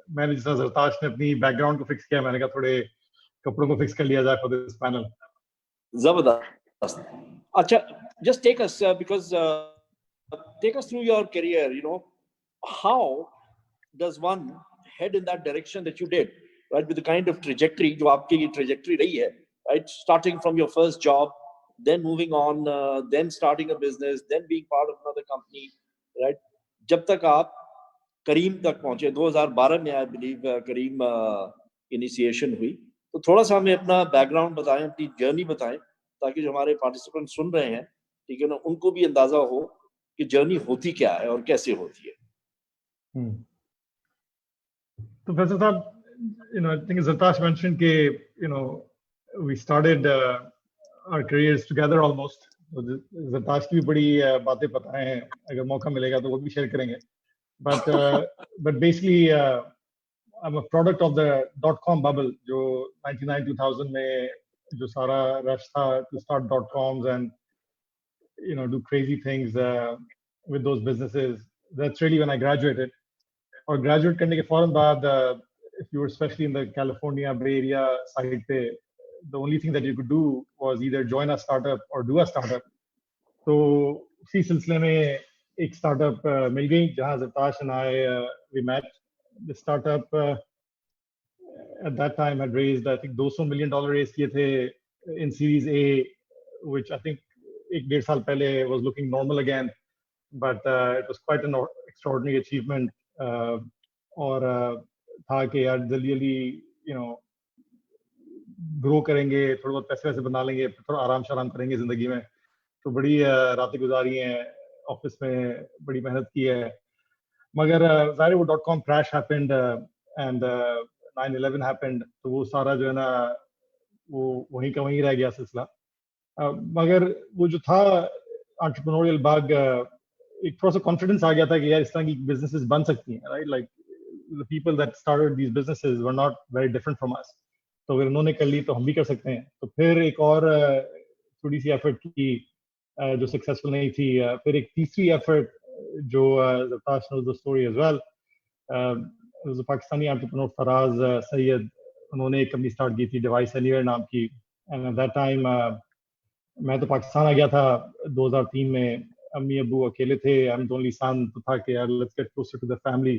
मैंने जिस तरह जरताश ने अपनी बैकग्राउंड को फिक्स किया, मैंने कहा थोड़े कपड़ों को फिक्स कर लिया जाए फॉर दिस पैनल. जबरदस्त. अच्छा, just take us because take us through your career. You know, how does one head in that direction that you did, right? With the kind of trajectory, जो आपकी trajectory रही है, right? Starting from your first job, then moving on, then starting a business, then being part of another company, right? जब तक आप करीम तक पहुंचे 2012 में, आई बिलीव करीम इनिशिएशन हुई. तो थोड़ा सा हमें अपना बैकग्राउंड बताएं, अपनी जर्नी बताएं, ताकि जो हमारे पार्टिसिपेंट सुन रहे हैं, ठीक है ना, उनको भी अंदाजा हो कि जर्नी होती क्या है और कैसे होती है. तो प्रोफेसर साहब, I think Zartash mentioned that, we started our careers together almost. तो Zartash की भी बड़ी बातें पता हैं, अगर मौका मिलेगा तो वो भी शेयर करेंगे. But basically, I'm a product of the .com bubble, जो 99-2000 में जो सारा rush था to start .coms and do crazy things with those businesses. That's really when I graduated. और graduate करने के फौरन बाद, if you were especially in the California Bay Area side पे, the only thing that you could do was either join a startup or do a startup. तो उसी सिलसिले में एक startup मिल गई जहाँ Zartash and I we met. The startup at that time had raised, I think, $200 million raise किए थे in Series A, which I think 1-1.5 साल पहले was looking normal again, but it was quite an extraordinary achievement. और था कि यार जल्दी grow करेंगे, थोड़ा बहुत पैसे वैसे बना लेंगे, थोड़ा आराम शाराम करेंगे जिंदगी में. तो बड़ी रातें गुजारी हैं ऑफिस में, बड़ी मेहनत की है. मगर ज़ाहिर वो .com crash happened and 9/11 happened. तो वो सारा जो है ना, वो वहीं का वहीं रह गया सिलसिला. मगर वो जो था एंटरप्रेन्योरियल बग, एक थोड़ा सा कॉन्फिडेंस आ गया था कि यार इस तरह की बिजनेसेस बन सकती हैं, right? Like the people that started these businesses were not very different from us. तो अगर उन्होंने कर ली तो हम भी कर सकते हैं. तो फिर एक और थोड़ी सी एफर्ट की जो सक्सेसफुल नहीं थी. फिर एक तीसरी एफर्ट जो Zartash knows the story as well. It was a Pakistani entrepreneur, Faraz Sayyed. उन्होंने एक कंपनी स्टार्ट की थी Device Anywhere नाम की. And at that time मैं तो पाकिस्तान आ गया था 2003 में. अम्मी अब्बू अकेले थे. I'm the only son. तो था कि यार let's get closer to the family.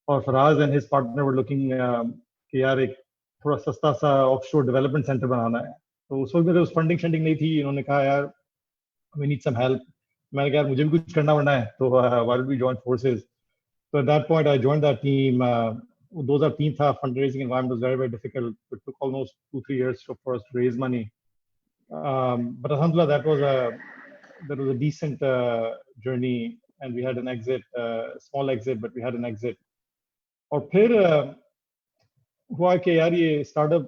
और Faraz and his partner were looking कि यार एक थोड़ा सस्ता सा ऑफशोर डेवलपमेंट सेंटर बनाना है. तो उस वक्त मेरे उस फंडिंग नहीं थी. इन्होंने कहा यार वी नीड सम हेल्प. मैंने कहा मुझे भी कुछ करना पड़ना है, तो why don't we join forces. तो at that point I joined that team. 2003 था. Fundraising environment was very very difficult. It took almost 2-3 years for us to raise money. But अल्हम्दुलिल्लाह that was a decent journey, and we had an exit, small exit, but we had an exit. और फिर हुआ कि यार ये startup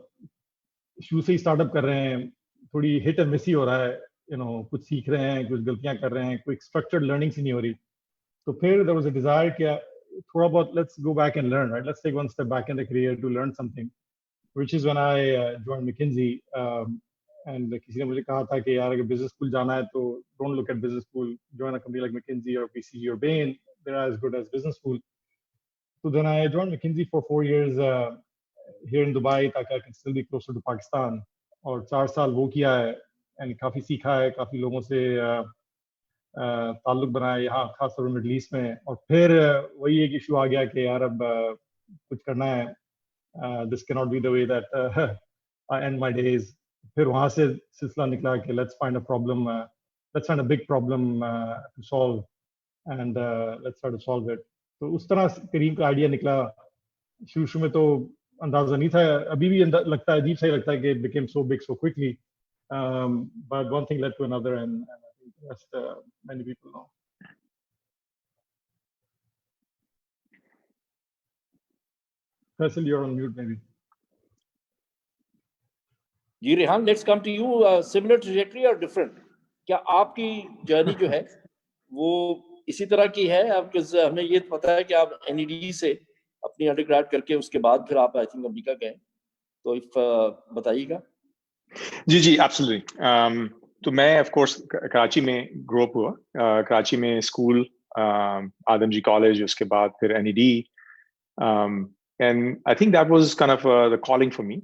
शुरू से ही startup कर रहे हैं, थोड़ी हिट एंड मिस ही हो रहा है. कुछ सीख रहे हैं, कुछ गलतियां कर रहे हैं, कोई स्ट्रक्चर्ड लर्निंग सी नहीं हो रही. तो फिर देयर वाज अ डिजायर कि थोड़ा बहुत let's go back and learn, right? Let's take one step back in the career to learn something, which is when I joined McKinsey. And किसी ने मुझे कहा था कि यार अगर बिजनेस स्कूल जाना है तो don't look at business school, join a company like McKinsey और BCG और Bain. They are as good as business school. So then I joined McKinsey for 4 years here in Dubai, ताकि I can still be closer to Pakistan. और 4 साल वो किया है, and काफ़ी सीखा है, काफ़ी लोगों से ताल्लुक बनाया यहाँ, खासतौर मिडल ईस्ट में. और फिर वही एक इशू आ गया कि यार अब कुछ करना है. This cannot be the way that I end my days. फिर वहाँ से सिलसिला निकला कि let's find a problem, let's find a big problem to solve, and let's try to solve it. तो उस तरह करीम का आइडिया निकला. शुरू में तो अंदाजा नहीं था, अभी भी लगता है, अजीब सा ही लगता है कि it became so big so quickly, but one thing led to another, and I think the rest many people know. Faisal, you're on mute maybe. Ji Rehan, let's come to you. Similar trajectory or different? क्या आपकी journey जो है वो इसी तरह की है? आपके हमें ये पता है कि आप NED से अपनी अंडरग्रेड करके उसके बाद फिर आप आई थिंक अमेरिका गए. तो इफ बताइएगा. जी एब्सोल्युटली. तो मैं ऑफ कोर्स कराची में ग्रो अप हुआ. कराची में स्कूल, आदम जी कॉलेज, उसके बाद फिर NED. And I think that was kind of the calling for me.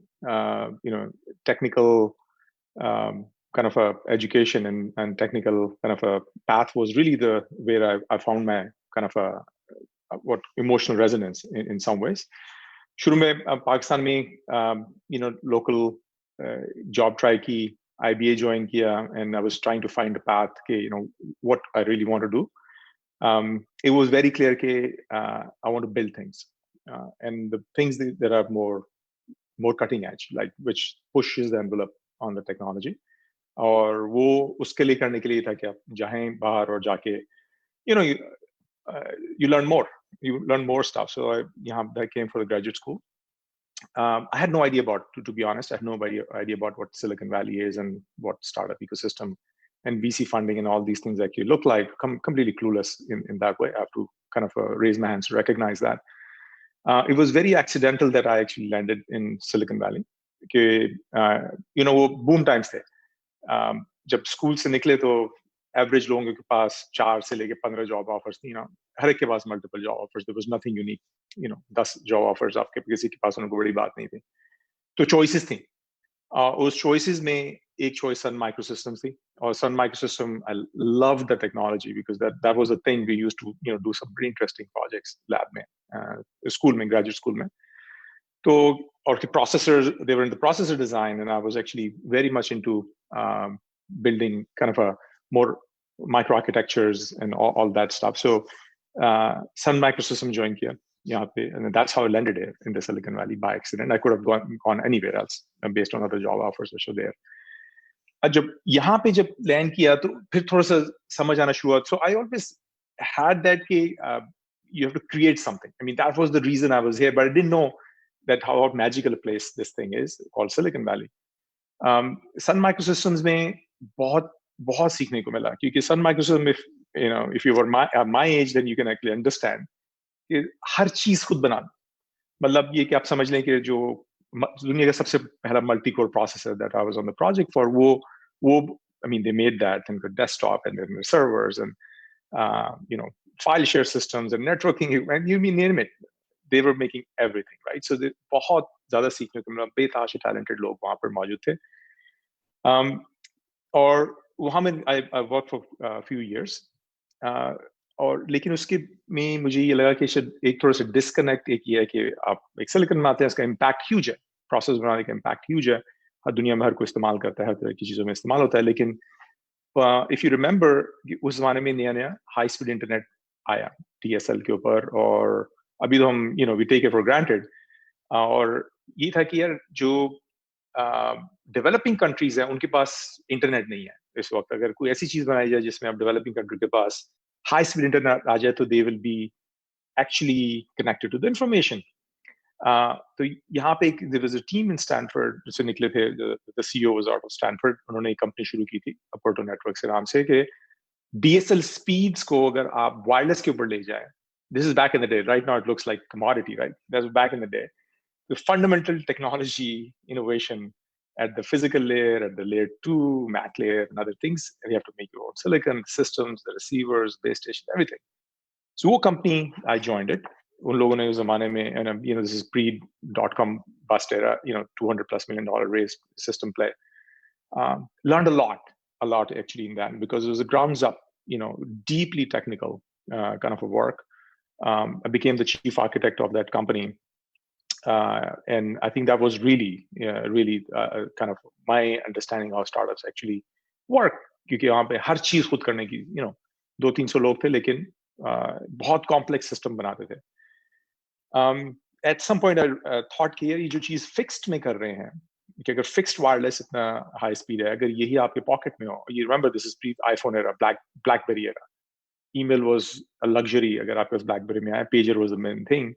Technical kind of a education and technical kind of a path was really where I found my kind of a what emotional resonance in some ways. शुरू में पाकिस्तान में local job try की, IBA join किया, and I was trying to find a path के what I really want to do. It was very clear that I want to build things, and the things that are more cutting edge, like which pushes the envelope on the technology. और वो उसके लिए करने के लिए था कि आप जाएं बाहर और जाके you learn more stuff. So I came for the graduate school. I had no idea to be honest, I had no idea about what Silicon Valley is and what startup ecosystem and VC funding and all these things actually look like. Completely clueless in that way. I have to kind of raise my hands to recognize that. It was very accidental that I actually landed in Silicon Valley. वो boom times थे. जब school से निकले तो average लोगों के पास 4 से लेके 15 जॉब ऑफर्स थी हर एक के पास multiple job offers, there was nothing unique 10 job offers आपके किसी के पास उनको बड़ी बात नहीं थी, तो चॉइसेस थी। उस चॉइसेस में एक चॉइस सन माइक्रोसिस्टम्स थी, और Sun Microsystem I love the technology because that was a thing we used to do some very interesting projects lab में, स्कूल में, ग्रेजुएट स्कूल में। तो और the processors, they were in the processor design, and I was actually very much into building kind of a more microarchitectures and all that stuff. So Sun Microsystems joined here, and that's how I landed here in the Silicon Valley by accident. I could have gone anywhere else based on other job offers which were there. जब यहाँ पे जब land किया तो फिर थोड़ा सा समझ आना शुरू हुआ. So I always had that कि you have to create something. I mean, that was the reason I was here, but I didn't know that how magical a place this thing is called Silicon Valley. Sun Microsystems में बहुत सीखने को मिला, क्योंकि Sun Microsystems, if you were my age, then you can actually understand कि हर चीज खुद बनाना, मतलब ये कि आप समझ लें कि जो दुनिया का सबसे पहला multi-core processor that I was on the project for, वो I mean, they made that and the desktop and then the servers and file share systems and networking, and you name it. They were making everything, right? So बहुत ज़्यादा सीखने को मिला, बेताश talented लोग वहाँ पर मौजूद थे, और वहाँ में I worked for a few years, और लेकिन उसके में मुझे ये लगा कि शायद एक थोड़ा सा डिस्कनेक्ट एक ये है कि आप एक सिलिकॉन में आते हैं, इसका इम्पैक्ट ह्यूज है, प्रोसेस बनाने का इम्पैक्ट ह्यूज है, हर दुनिया में हर कोई इस्तेमाल करता है, हर तरह की चीज़ों में इस्तेमाल होता है, लेकिन इफ यू रिमेंबर उस जमाने में नया हाई स्पीड इंटरनेट आया DSL के ऊपर, और अभी तो हम we take it for granted, और ये था कि यार जो डेवलपिंग कंट्रीज हैं उनके पास इंटरनेट नहीं है इस वक्त. अगर कोई ऐसी चीज बनाई जाए जिसमें आप डेवलपिंग कंट्री के पास हाई स्पीड इंटरनेट आ जाए तो they will be actually connected to the information. तो यहाँ पे there was a team in Stanford से निकले थे, the CEO was out of Stanford. उन्होंने एक कंपनी शुरू की थी अपर्टो नेटवर्क के नाम से, कि DSL स्पीड्स को अगर आप वायरलेस के ऊपर ले जाए, this is back in the day. Right now it looks like commodity, right? That was back in the day. The fundamental technology innovation at the physical layer, at the layer 2 MAC layer and other things, and you have to make your own silicon systems, the receivers, base station, everything. So what company I joined it, उन लोगों ने उस जमाने में, and this is pre.com bust era, $200+ million raise system play. Learned a lot actually in that, because it was a grounds up, deeply technical kind of a work. I became the chief architect of that company, and I think that was really kind of my understanding of how startups actually work, क्योंकि वहाँ पे हर चीज खुद करने की 200-300 लोग थे, लेकिन बहुत कॉम्प्लेक्स सिस्टम बनाते थे. At some point I thought कि ये जो चीज फिक्स्ड में कर रहे हैं, कि अगर फिक्स्ड वायरलेस इतना हाई स्पीड है, अगर यही आपके पॉकेट में हो, you remember this is pre iPhone era, BlackBerry era. Email was a luxury. अगर आपके पास BlackBerry में आया, pager was the main thing.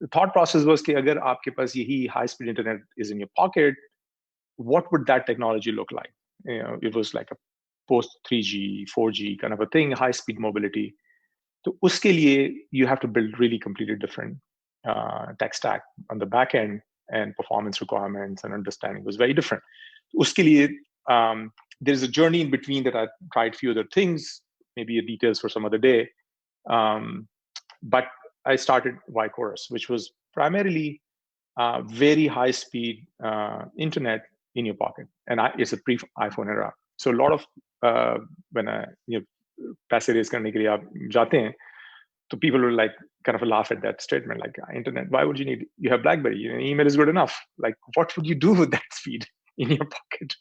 The thought process was कि अगर आपके पास यही high speed internet is in your pocket, what would that technology look like? It was like a post 3G, 4G kind of a thing, high speed mobility. तो उसके लिए you have to build really completely different tech stack on the back end, and performance requirements and understanding was very different. उसके लिए there's a journey in between that I tried few other things, maybe details for some other day. But I started Y Chorus, which was primarily very high speed internet in your pocket, and it's a pre-iPhone era. So a lot of when पैसे raise करने के लिए आप जाते हैं, so people will like kind of laugh at that statement, like internet. Why would you need? You have BlackBerry. Email is good enough. Like, what would you do with that speed in your pocket?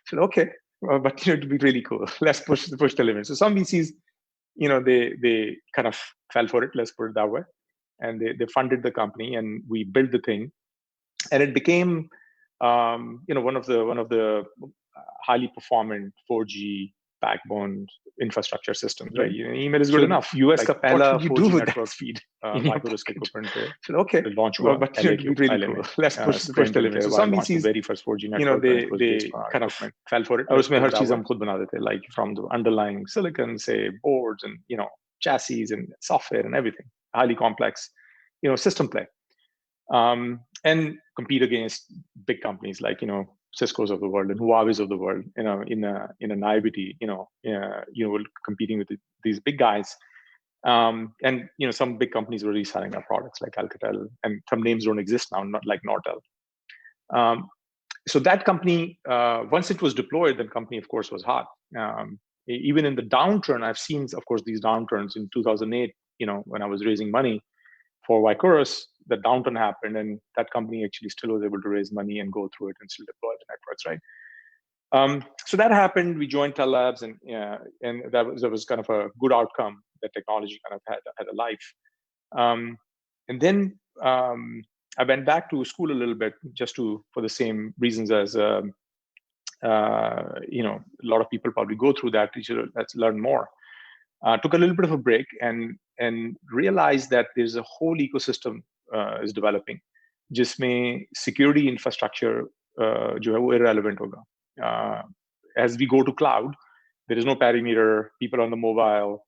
So okay, well, but to be really cool, let's push the limit. So some VCs, they kind of fell for it. Let's put it that way, and they funded the company, and we built the thing, and it became one of the highly performant 4G backbone infrastructure systems, right? Email is good enough. US का पहला 4G network feed Microsoft के footprint पे okay launch हुआ, but to be really cool, let's push the limit. So some VCs, the very first 4G network, they kind of fell for it. और उसमें हर चीज हम खुद बना देते, like from the underlying silicon, say boards and chassis and software and everything, highly complex, system play, and compete against big companies like Cisco's of the world and Huawei's of the world, in a naivety, competing with these big guys, and some big companies were reselling our products like Alcatel, and some names don't exist now, not like Nortel. So that company, once it was deployed, the company of course was hot. Even in the downturn, I've seen, of course, these downturns in 2008. When I was raising money for Vicorus, the downturn happened, and that company actually still was able to raise money and go through it and still deploy the networks, right? So that happened. We joined Tell Labs, and that was kind of a good outcome. That technology kind of had a life. And then I went back to school a little bit, just for the same reasons as a lot of people probably go through that. Let's learn more. Took a little bit of a break and realized that there's a whole ecosystem is developing, जिसमें security infrastructure जो है वो irrelevant होगा. As we go to cloud, there is no perimeter, people on the mobile,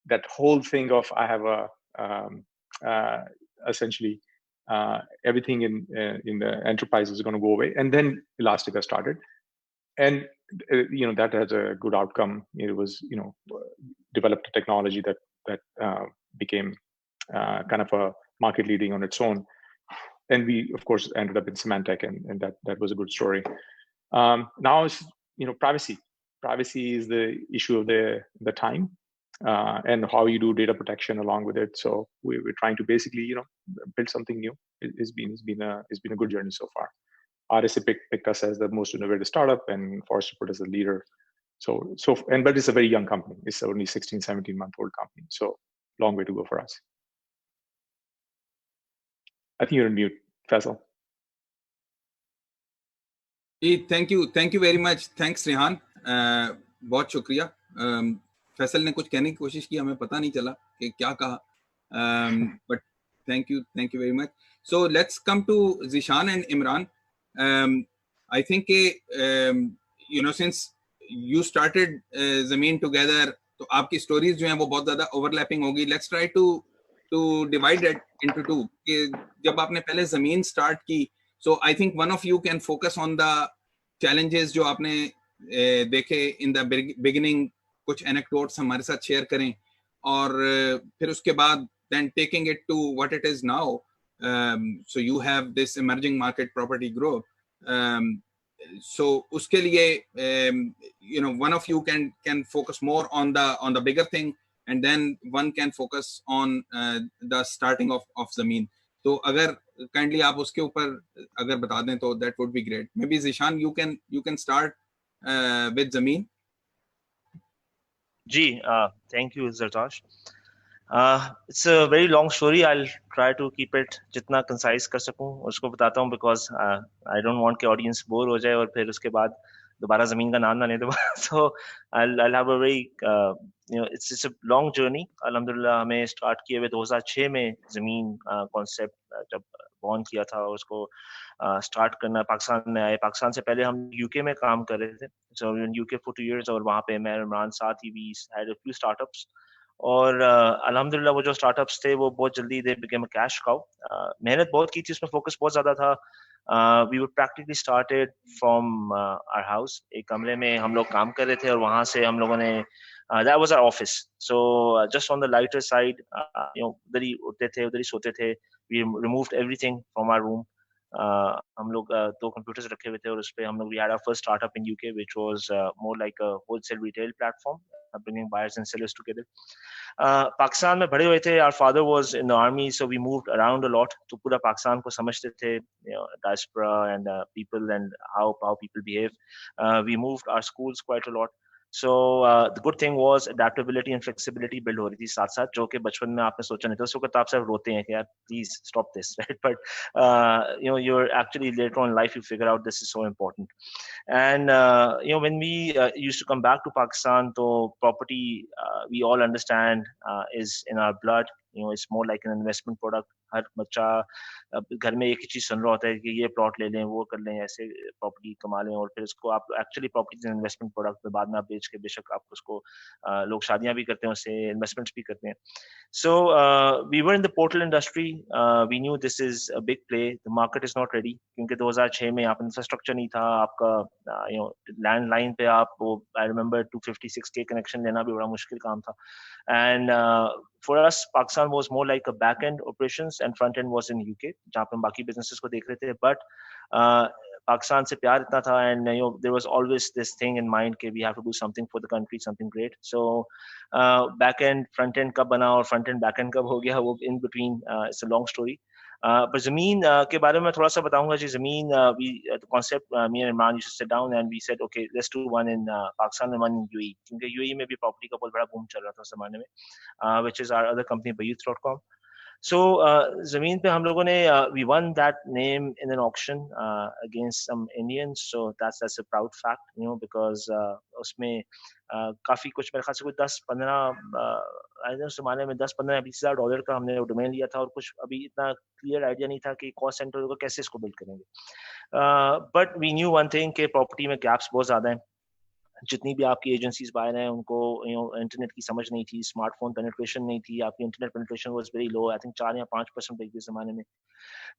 that whole thing of I have essentially everything in the enterprise is going to go away. And then Elastica started, and that has a good outcome. It was developed a technology that became kind of a market leading on its own, and we of course ended up in Symantec, and that was a good story. Now it's privacy is the issue of the time, and how you do data protection along with it. So we're trying to basically build something new. It's been a good journey so far. RSA picked us as the most innovative startup, and Forrester put us as a leader. But it's a very young company. It's only 16, 17-month-old company. So long way to go for us. I think you're on mute, Faisal. Thank you very much. Thanks, Rehan. बहुत शुक्रिया. फैसल ने कुछ कहने की कोशिश की, हमें पता नहीं चला कि क्या कहा. But thank you very much. So let's come to Zishan and Imran. I think since you started Zameen together, तो आपकी stories जो हैं वो बहुत ज़्यादा overlapping होगी. Let's try to divide it into two. कि जब आपने पहले Zameen start की, so I think one of you can focus on the challenges जो आपने देखे in the beginning, कुछ anecdotes हमारे साथ share करें, और फिर उसके बाद then taking it to what it is now. So you have this emerging market property growth. So uske liye, one of you can focus more on the bigger thing, and then one can focus on the starting of Zameen. So agar kindly aap uske upar agar bata dein to that would be great. Maybe Zishan, you can start with Zameen. Ji, thank you, Zartash. It's a very long story. I'll try to keep it जितना concise कर सकूं उसको बताता हूं, because I don't want कि audience bore हो जाए और फिर उसके बाद दोबारा ज़मीन का नाम ना ले दो. So I'll have a very it's a long journey. अल्हम्दुलिल्लाह हमें start किए हुए 2006 में ज़मीन concept जब born किया था, उसको start करना पाकिस्तान में आए. पाकिस्तान से पहले हम UK में काम कर रहे थे. So in UK for 2 years, और वहाँ पे मैं इमरान साथ ही we had a few startups. और अल्हम्दुलिल्लाह वो जो स्टार्टअप्स थे वो बहुत जल्दी they became a cash cow. मेहनत बहुत की थी, उसमें फोकस बहुत ज़्यादा था. We would practically started from our house. एक कमरे में हम लोग काम कर रहे थे, और वहाँ से हम लोगों ने that was our office. So just on the lighter side, उधर ही उठते थे, उधर ही सोते थे. we removed everything from our room. हम लोग 2 computers रखे हुए थे और उस पे हम लोग we had our first startup in UK which was more like a wholesale retail platform, bringing buyers and sellers together. Pakistan में बड़े हुए थे. Our father was in the army, so we moved around a lot. तो पूरा पाकिस्तान को समझते थे, diaspora and people and how people behave. We moved our schools quite a lot. So the good thing was adaptability and flexibility build हो रही थी साथ साथ, जो कि बचपन में आपने सोचा नहीं था. उस वक्त आप सब रोते हैं कि यार please stop this, right? But you're actually later on in life you figure out this is so important. And when we used to come back to Pakistan, so property we all understand is in our blood. It's more like an investment product. हर बच्चा घर में एक ही चीज सुन रहा होता है कि ये प्लॉट ले लें, वो कर लें, ऐसे प्रॉपर्टी कमा लें, और फिर उसको आप एक्चुअली प्रॉपर्टी इन्वेस्टमेंट प्रोडक्ट में बाद में आप बेच के बेशक आप उसको लोग शादियां भी करते हैं, उससे इन्वेस्टमेंट्स भी करते हैं. So we were in the portal industry. We knew this is a big play. The market is not ready क्योंकि 2006 में आप इंफ्रास्ट्रक्चर नहीं था आपका. लैंडलाइन पे आप वो I remember 256K कनेक्शन लेना भी बड़ा मुश्किल काम था. And for us, Pakistan was more like a back-end operations and front-end was in UK, जहाँ पे हम बाकी businesses को देख रहे थे. But पाकिस्तान से प्यार इतना था, and there was always this thing in mind कि we have to do something for the country, something great. So back-end, front-end कब बना और front-end, back-end कब हो गया, वो in between, it's a long story. पर ज़मीन के बारे में थोड़ा सा बताऊंगा जी. ज़मीन the concept, me and Imran used to sit down and we said okay, let's do one in Pakistan and one in UAE, क्योंकि UAE में भी प्रॉपर्टी का बहुत बड़ा बूम चल रहा था उस ज़माने में, which is our other company Bayuth.com. So ज़मीन पे हम लोगों ने we won that name in an auction against some Indians. So that's a proud fact, because उसमें काफी कुछ मेरे ख्याल से कुछ 10-15 उस ज़माने में 10-15-20 हज़ार डॉलर का हमने डोमेन लिया था, और कुछ अभी इतना क्लियर आइडिया नहीं था कि कॉस्ट सेंटर को कैसे इसको बिल्ड करेंगे. But we knew one thing कि प्रॉपर्टी में गैप्स बहुत ज़्यादा हैं. जितनी भी आपकी एजेंसीज बाहर हैं उनको इंटरनेट की समझ नहीं थी, स्मार्टफोन पेनिट्रेशन नहीं थी, आपकी internet penetration was very low, I think 4 या 5% रही थी ज़माने में.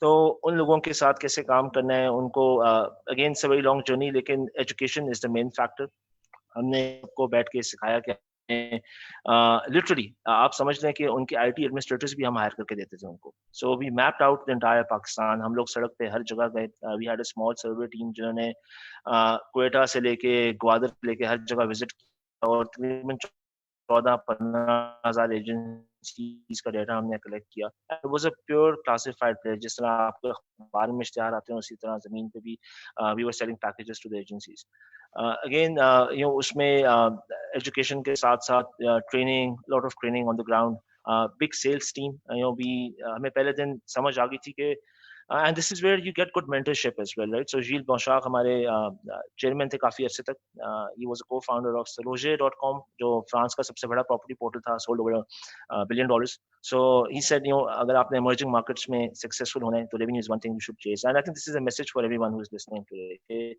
तो उन लोगों के साथ कैसे काम करना है उनको, again it's a very long journey, लेकिन education is the main factor. हमने सबको बैठ के सिखाया कि लिटरली आप समझ लें कि उनके आईटी एडमिनिस्ट्रेटर्स भी हम हायर करके देते थे उनको. So we mapped out the entire Pakistan. हम लोग सड़क पे हर जगह गए. We had a small survey team जिन्होंने क्वेटा से लेके ग्वादर से लेके हर जगह विजिट किया, और तकरीबन 14-15 हज़ार एजेंसीज का डेटा हमने कलेक्ट किया. It was a pure classified place. जिस तरह आपको अखबार में इश्तिहार आते हैं उसी तरह ज़मीन पे भी we were selling packages to the agencies. Again उसमें एजुकेशन के साथ साथ training, lot of training on the ground, big sales team. हमें पहले दिन समझ आ गई थी कि and this is where you get good mentorship as well, right? So Gilles Bonchard हमारे चेयरमैन थे काफी अर्से तक. He was a co-founder of Seloger.com, जो फ्रांस का सबसे बड़ा प्रॉपर्टी पोर्टल था, sold over $1 billion. So he said, अगर आपने emerging markets में successful होना है तो revenue is one thing you should chase. And I think this is a message for everyone who is listening today.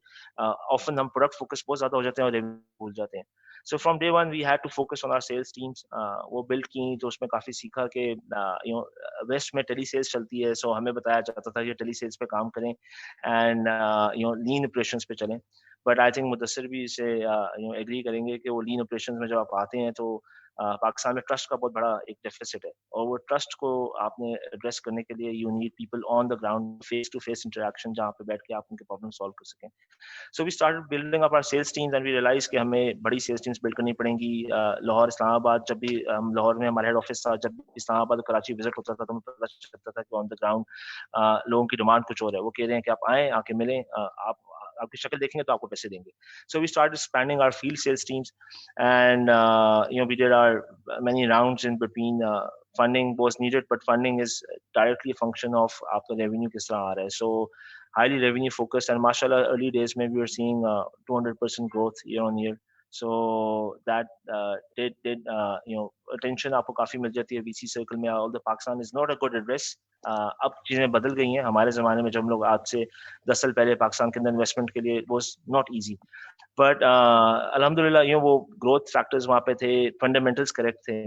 Often हम product focus बहुत ज़्यादा हो जाते हैं और revenue भूल जाते हैं. So from day one we had to focus on our sales teams. वो build की तो उसमें काफी सीखा कि वेस्ट में टेली सेल्स चलती है, so हमें बताया जाता था कि टेली सेल्स पे काम करें and लीन ऑपरेशंस पे चलें. बट आई थिंक मुदस्सिर भी इसे एग्री करेंगे कि वो लीन ऑपरेशंस में जब आप आते हैं तो पाकिस्तान में ट्रस्ट का बहुत बड़ा एक डेफिसिट है, और वो ट्रस्ट को आपने एड्रेस करने के लिए you need people on the ground, face to face interaction, jहाँ पे बैठ के आप उनके प्रॉब्लम सॉल्व कर सकें. So we started building up our sales teams and we realize कि हमें बड़ी सेल्स टीम्स बिल्ड करनी पड़ेंगी. लाहौर, इस्लामाबाद, जब भी लाहौर में हमारा हेड ऑफिस था, जब इस्लामाबाद और कराची विजिट होता था तो हमें पता चलता था कि ऑन द ग्राउंड लोगों की डिमांड कुछ और है. वो कह रहे हैं कि आप आएँ, आके मिलें, आपकी शक्ल देखेंगे तो आपको पैसे देंगे. So we started expanding our field sales teams, and we did our many rounds in between. Funding was needed, but funding is directly a function of आपका revenue किस तरह आ रहा है. So highly revenue focused, and mashallah early days maybe we were seeing 200% growth year on year. So that did attention आपको काफी मिल जाती है VC circle में. Although Pakistan is not a good address, अब चीजें बदल गई हैं. हमारे जमाने में जब हम लोग आज से 10 साल पहले पाकिस्तान के अंदर इन्वेस्टमेंट के लिए was not easy, but अल्हम्दुलिल्लाह वो growth factors वहाँ पे थे, fundamentals correct थे,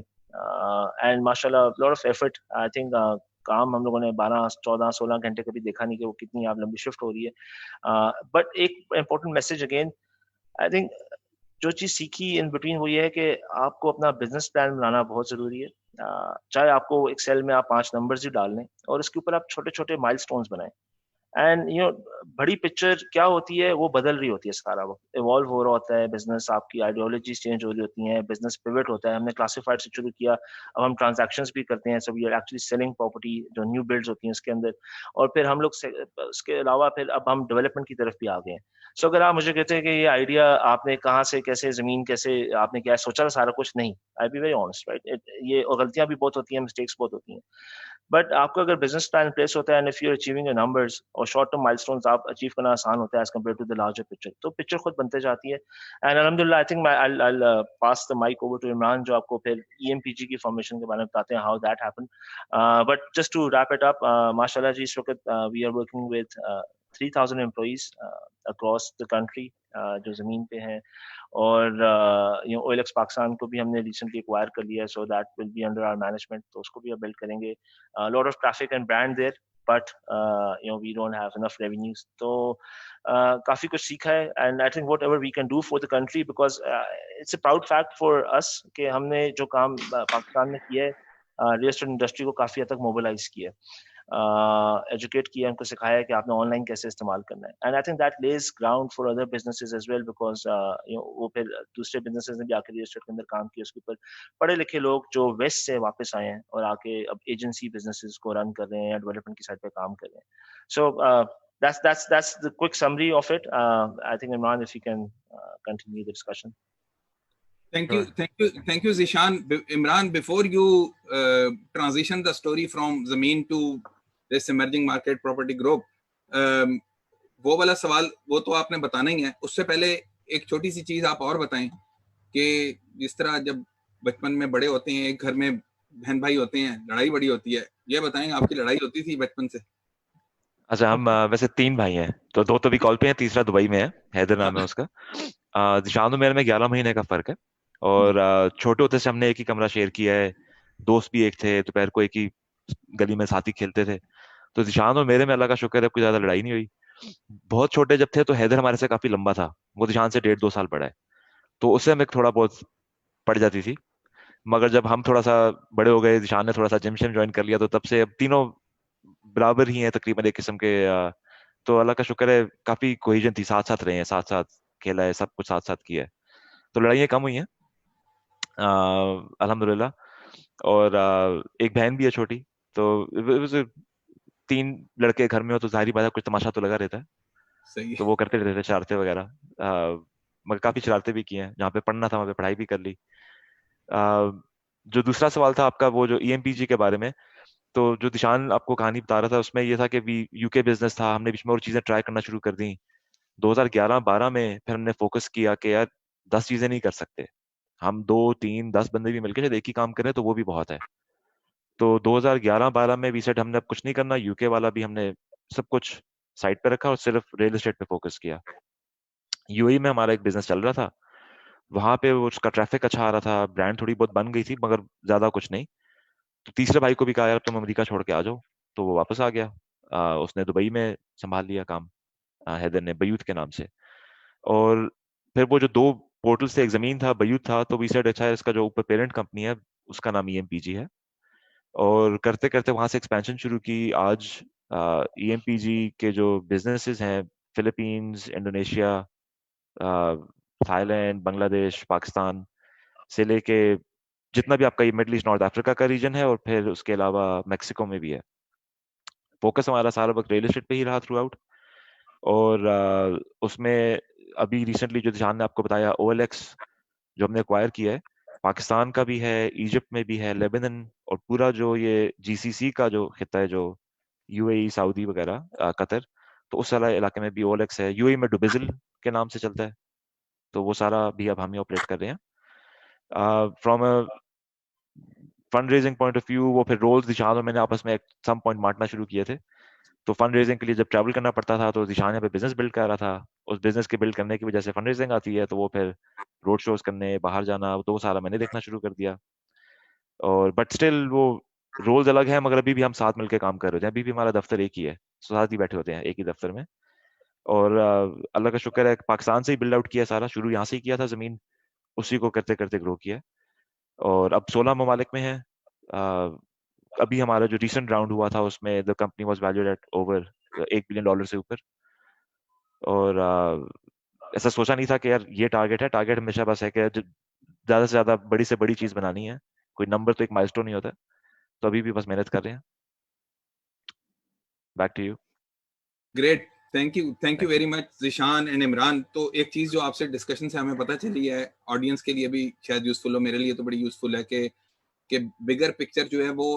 and माशाल्लाह lot of effort. I think काम हम लोगों ने 12, 14, 16 घंटे कभी देखा नहीं कि वो कितनी आप लंबी शिफ्ट हो रही है. बट एक important message again, I think जो चीज सीखी इन बिटवीन वो ये है कि आपको अपना बिजनेस प्लान बनाना बहुत जरूरी है. चाहे आपको एक्सेल में आप 5 नंबर्स ही डाल लें और उसके ऊपर आप छोटे छोटे माइलस्टोन्स बनाएं। एंड बड़ी पिक्चर क्या होती है वो बदल रही होती है, सारा वक्त इवॉल्व हो रहा होता है बिजनेस, आपकी आइडियोलॉजीज चेंज हो रही होती हैं, बिजनेस पिवट होता है। हमने क्लासिफाइड से शुरू किया, अब हम ट्रांजैक्शंस भी करते हैं, सब ये एक्चुअली सेलिंग प्रॉपर्टी जो न्यू बिल्ड्स होती हैं उसके अंदर, और फिर हम लोग उसके अलावा फिर अब हम डेवलपमेंट की तरफ भी आ गए हैं। सो अगर आप मुझे कहते हैं कि ये आइडिया आपने कहाँ से, कैसे जमीन, कैसे आपने क्या सोचा था, सारा कुछ नहीं, आई बी वेरी ऑनेस्ट राइट, ये और गलतियां भी बहुत होती हैं, मिस्टेक्स बहुत होती हैं, बट आपका अगर बिजनेस प्लान प्लेस होता है and if you are achieving your numbers और शॉर्ट टर्म माइलस्टोन्स आप अचीव करना आसान होता है as compare to the larger picture, तो पिक्चर खुद बनते जाती है। एंड अलहमदुलिल्लाह I think I pass the mic over to Imran जो आपको फिर ईएमपीजी की फॉर्मेशन के बारे में बताते हैं, how that happened. But just to wrap it up, माशाल्लाह जी इस वक्त we are working with 3000 employees across the country जो ज़मीन पे हैं, और OLX पाकिस्तान को भी हमने रिसेंटली एक्वायर कर लिया है, so that will be under our management, तो उसको भी अब बिल्ड करेंगे। Lot of traffic and brand there, but we don't have enough revenues, तो काफ़ी कुछ सीखा है। And I think whatever we can do for the country, because it's a proud fact for us कि हमने जो काम पाकिस्तान में किया है, रियल एस्टेट इंडस्ट्री को काफ़ी हद तक मोबिलाइज किया है, एजुकेट किया, उनको सिखाया कि आपने ऑनलाइन कैसे इस्तेमाल करना है। And I think that lays ground for other businesses as well, because वो फिर दूसरे बिजनेसेस ने भी आके रियल एस्टेट के अंदर काम किया, उसके ऊपर पढ़े लिखे लोग जो वेस्ट से वापस आए हैं और आके अब एजेंसी बिजनेसेस को रन कर रहे हैं या डेवलपमेंट की साइड पे काम कर रहे हैं। सो that's the quick summary of it. I think Imran, if you can continue the discussion. Thank you, Zishan. Imran, before you transition the story from Zameen to this emerging market property group, वो वाला सवाल वो तो आपने बताना ही है, उससे पहले एक छोटी सी चीज आप और बताएं कि जिस तरह जब बचपन में बड़े होते हैं, एक घर में बहन भाई होते हैं, लड़ाई बड़ी होती है, ये बताएं आपकी लड़ाई होती थी बचपन से? अच्छा, हम वैसे 3 भाई हैं, तो 2 तो भी कॉल पे हैं, तीसरा दुबई में है, हैदर नाम है उसका। जिशान और मेरे में 11 महीने का फर्क है, और छोटे होते से हमने एक ही कमरा शेयर किया है, दोस्त भी एक थे, दोपहर को एक ही गली में साथ ही खेलते थे। तो जिशान और मेरे में अल्लाह का शुक्र है कोई ज्यादा लड़ाई नहीं हुई। बहुत छोटे जब थे तो हैदर हमारे से काफी लंबा था, वो जिशान से 1.5-2 साल बड़ा है, तो उससे हमें थोड़ा बहुत पड़ जाती थी। मगर जब हम थोड़ा सा बड़े हो गए, जिशान ने थोड़ा सा जिम शिम ज्वाइन कर लिया, तो तब से अब तीनों बराबर ही हैं तकरीबन एक किस्म के। तो अल्लाह का शुक्र है काफी कोहेजन थी, साथ साथ रहे हैं, साथ साथ खेला है, सब कुछ साथ साथ किया है, तो लड़ाइयाँ कम हुई हैं अल्हम्दुलिल्लाह। और एक बहन भी है छोटी, तो 3 लड़के घर में हो तो जाहिर बात है कुछ तमाशा तो लगा रहता है। सही। तो वो करते रहते थे शरारतें वगैरह, मगर काफी शरारतें भी की हैं, जहाँ पे पढ़ना था वहाँ पे पढ़ाई भी कर ली। जो दूसरा सवाल था आपका वो जो EMPG के बारे में, तो जो दिशान आपको कहानी बता रहा था उसमें ये था कि यूके बिजनेस था, हमने बीच में और चीजें ट्राई करना शुरू कर दी। 2011-12 में फिर हमने फोकस किया कि यार 10 चीजें नहीं कर सकते हम, 2-3-10 बंदे भी मिलकर शायद एक ही काम करें तो वो भी बहुत है। तो 2011-12 में वी सेड हमने अब कुछ नहीं करना, यूके वाला भी हमने सब कुछ साइड पे रखा और सिर्फ रियल एस्टेट पे फोकस किया। यूएई में हमारा एक बिजनेस चल रहा था, वहां पे उसका ट्रैफिक अच्छा आ रहा था, ब्रांड थोड़ी बहुत बन गई थी मगर ज्यादा कुछ नहीं। तो तीसरे भाई को भी कहा यार तुम अमेरिका छोड़ के आ जाओ, तो वो वापस आ गया। उसने दुबई में संभाल लिया काम, हैदर ने, बयूत के नाम से। और फिर वो जो 2 पोर्टल्स थे, एक जमीन था, बयूत था, तो वी सेड अच्छा है इसका जो ऊपर पेरेंट कंपनी है उसका नाम EMPG है। और करते करते वहां से एक्सपेंशन शुरू की। आज EMPG के जो बिजनेसेस हैं, Philippines, Indonesia, Thailand, Bangladesh, Pakistan से लेके जितना भी आपका ये मिडल ईस्ट नॉर्थ अफ्रीका का रीजन है, और फिर उसके अलावा मैक्सिको में भी है। फोकस हमारा सारा वक्त रियल एस्टेट पे ही रहा थ्रू आउट। और उसमें अभी रिसेंटली जो ध्यान ने आपको बताया OLX जो हमने एक्वायर किया है, पाकिस्तान का भी है, इजिप्ट में भी है, लेबनान, और पूरा जो ये GCC का जो खिता है, जो UAE, सऊदी वगैरह, कतर, तो उस सारा इलाके में भी OLX है। UAE में डुबिजल के नाम से चलता है, तो वो सारा भी अब हम ही ऑपरेट कर रहे हैं। From a fund raising point of view, वो फिर रोल्स दिशान और मैंने आपस में सम पॉइंट बांटना शुरू किए थे। तो फंड रेजिंग के लिए जब ट्रैवल करना पड़ता था तो दिशान यहाँ पे बिजनेस बिल्ड कर रहा था, उस बिजनेस के बिल्ड करने की वजह से फंड रेजिंग आती है, तो वो फिर रोड शोज करने, बाहर जाना, तो वो सारा मैंने देखना शुरू कर दिया। और बट स्टिल वो रोल्स अलग है, मगर अभी भी हम साथ मिलकर काम कर रहे हैं, अभी भी हमारा दफ्तर एक ही है, साथ ही बैठे होते हैं एक ही दफ्तर में। और अल्लाह का शुक्र है पाकिस्तान से ही बिल्ड आउट किया, सारा शुरू यहाँ से ही किया था, जमीन उसी को करते करते ग्रो किया, और अब 16 ममालिक में है, अभी हमारा जो रिसेंट राउंड हुआ था उसमें the company was valued at over $1 billion से ऊपर, और ऐसा सोचा नहीं था कि यार ये टारगेट है। टारगेट हमेशा बस है कि ज्यादा से ज्यादा बड़ी से बड़ी चीज बनानी है, कोई नंबर तो एक माइलस्टोन नहीं होता, तो अभी भी बस मेहनत कर रहे हैं। Back to you. Great, thank you very much Zeeshan and Imran. तो एक चीज जो आपसे डिस्कशन से हमें पता चली है, ऑडियंस के लिए भी शायद यूजफुल हो, मेरे लिए तो बड़ी यूजफुल है कि बिगर पिक्चर जो है वो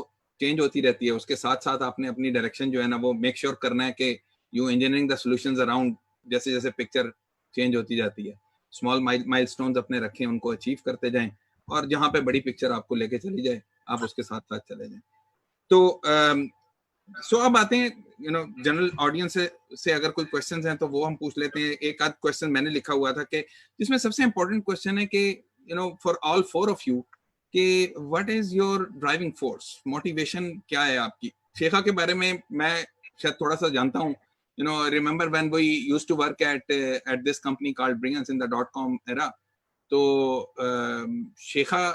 चेंज होती रहती है, उसके साथ साथ आपने अपनी डायरेक्शन जो है ना वो मेक श्योर करना है कि you engineering the solutions around, जैसे जैसे पिक्चर चेंज होती जाती है, स्मॉल माइलस्टोन्स अपने रखें, उनको अचीव करते जाएं, और जहां पे बड़ी पिक्चर आपको लेके चली जाए आप उसके साथ साथ चले जाएं। तो सो अब आते हैं जनरल ऑडियंस से अगर कोई क्वेश्चंस हैं तो वो हम पूछ लेते हैं। एक आध क्वेश्चन मैंने लिखा हुआ था कि जिसमें सबसे इंपॉर्टेंट क्वेश्चन है कि for all four of you कि what is your driving force, motivation क्या है आपकी। शेखा के बारे में मैं शायद थोड़ा सा जानता हूँ। Remember when we used to work at this company called Bringus in the .com era, तो शेखा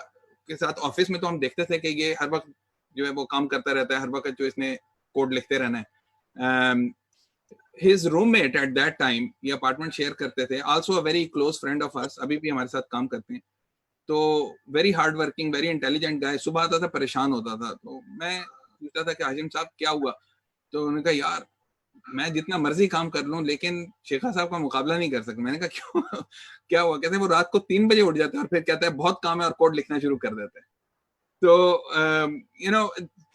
के साथ ऑफिस में तो हम देखते थे कि ये हर वक्त जो है वो काम करता रहता है, हर वक्त जो इसने कोड लिखते रहना है। His roommate at that time, ये अपार्टमेंट शेयर करते थे, also a very close friend of us, अभी भी हमारे साथ काम करते हैं, तो very hard working, very intelligent गाय। सुबह आता था परेशान होता था, तो मैं पूछता था कि हाशिम साहब क्या हुआ, तो उन्होंने कहा यार मैं जितना मर्जी काम कर लूं लेकिन शेखा साहब का मुकाबला नहीं कर सकता। मैंने कहा क्यों, क्या हुआ? कहते वो रात को 3 बजे उठ जाते हैं और फिर कहता है बहुत काम है और कोड लिखना शुरू कर देते हैं। तो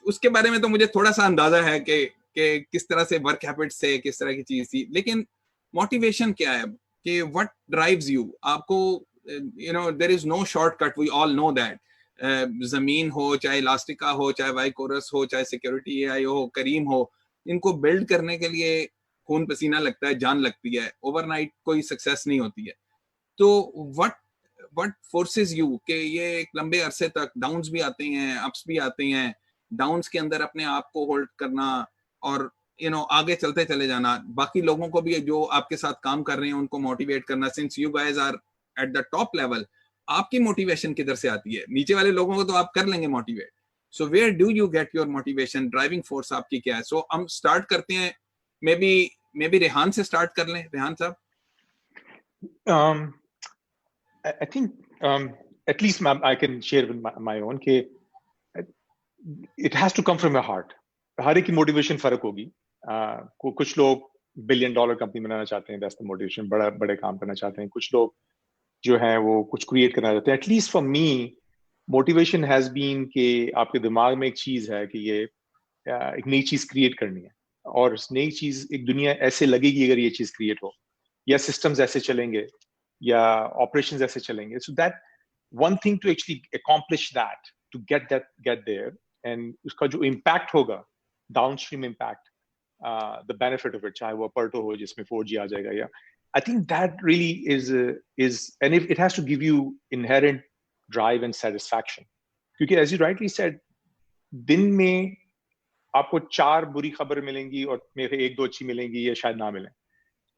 उसके बारे में तो मुझे थोड़ा सा अंदाजा है कि किस तरह से वर्क हैबिट्स से किस तरह की चीज थी, लेकिन मोटिवेशन क्या है कि व्हाट ड्राइव्स यू आपको? There is no shortcut, we all know that. जमीन हो, चाहे इलास्टिका हो, चाहे वाई कोरस हो, चाहे सिक्योरिटी एआई हो, करीम हो, इनको बिल्ड करने के लिए खून पसीना लगता है, जान लगती है, ओवरनाइट कोई सक्सेस नहीं होती है। तो व्हाट फोर्सेस यू कि ये एक लंबे अरसे तक डाउन्स भी आते हैं, अप्स भी आते हैं, डाउन्स के अंदर अपने आप को होल्ड करना और आगे चलते चले जाना, बाकी लोगों को भी जो आपके साथ काम कर रहे हैं उनको मोटिवेट करना। Since you guys are at the top level, आपकी मोटिवेशन किधर से आती है? नीचे वाले लोगों को तो आप कर लेंगे motivate, so where do you get your motivation? Driving force आपकी क्या है? सो हम स्टार्ट करते हैं, मे बी रेहान से स्टार्ट कर लें। रेहान साहब। I think at least I can share with my own कि it has to come from your heart. हर एक की मोटिवेशन फर्क होगी। कुछ लोग $1 बिलियन कंपनी बनाना चाहते हैं, that's the motivation, बड़े काम करना चाहते हैं। कुछ लोग जो हैं वो कुछ क्रिएट करना चाहते हैं। At least for me motivation has been कि आपके दिमाग में एक चीज है कि ये एक नई चीज क्रिएट करनी है, और उस नई चीज एक दुनिया ऐसे लगेगी अगर ये चीज क्रिएट हो, या सिस्टम्स ऐसे चलेंगे, या ऑपरेशंस ऐसे चलेंगे। So that one thing to actually accomplish that, to get there, and उसका जो इम्पैक्ट होगा, downstream impact, the benefit of it, चाहे वो पर्टो हो जिसमें 4G आ जाएगा, या I think that really is and if it has to give you inherent drive and satisfaction. क्योंकि as you rightly said, दिन में आपको 4 बुरी खबर मिलेंगी और मेरे 1-2 अच्छी मिलेंगी या शायद ना मिलें.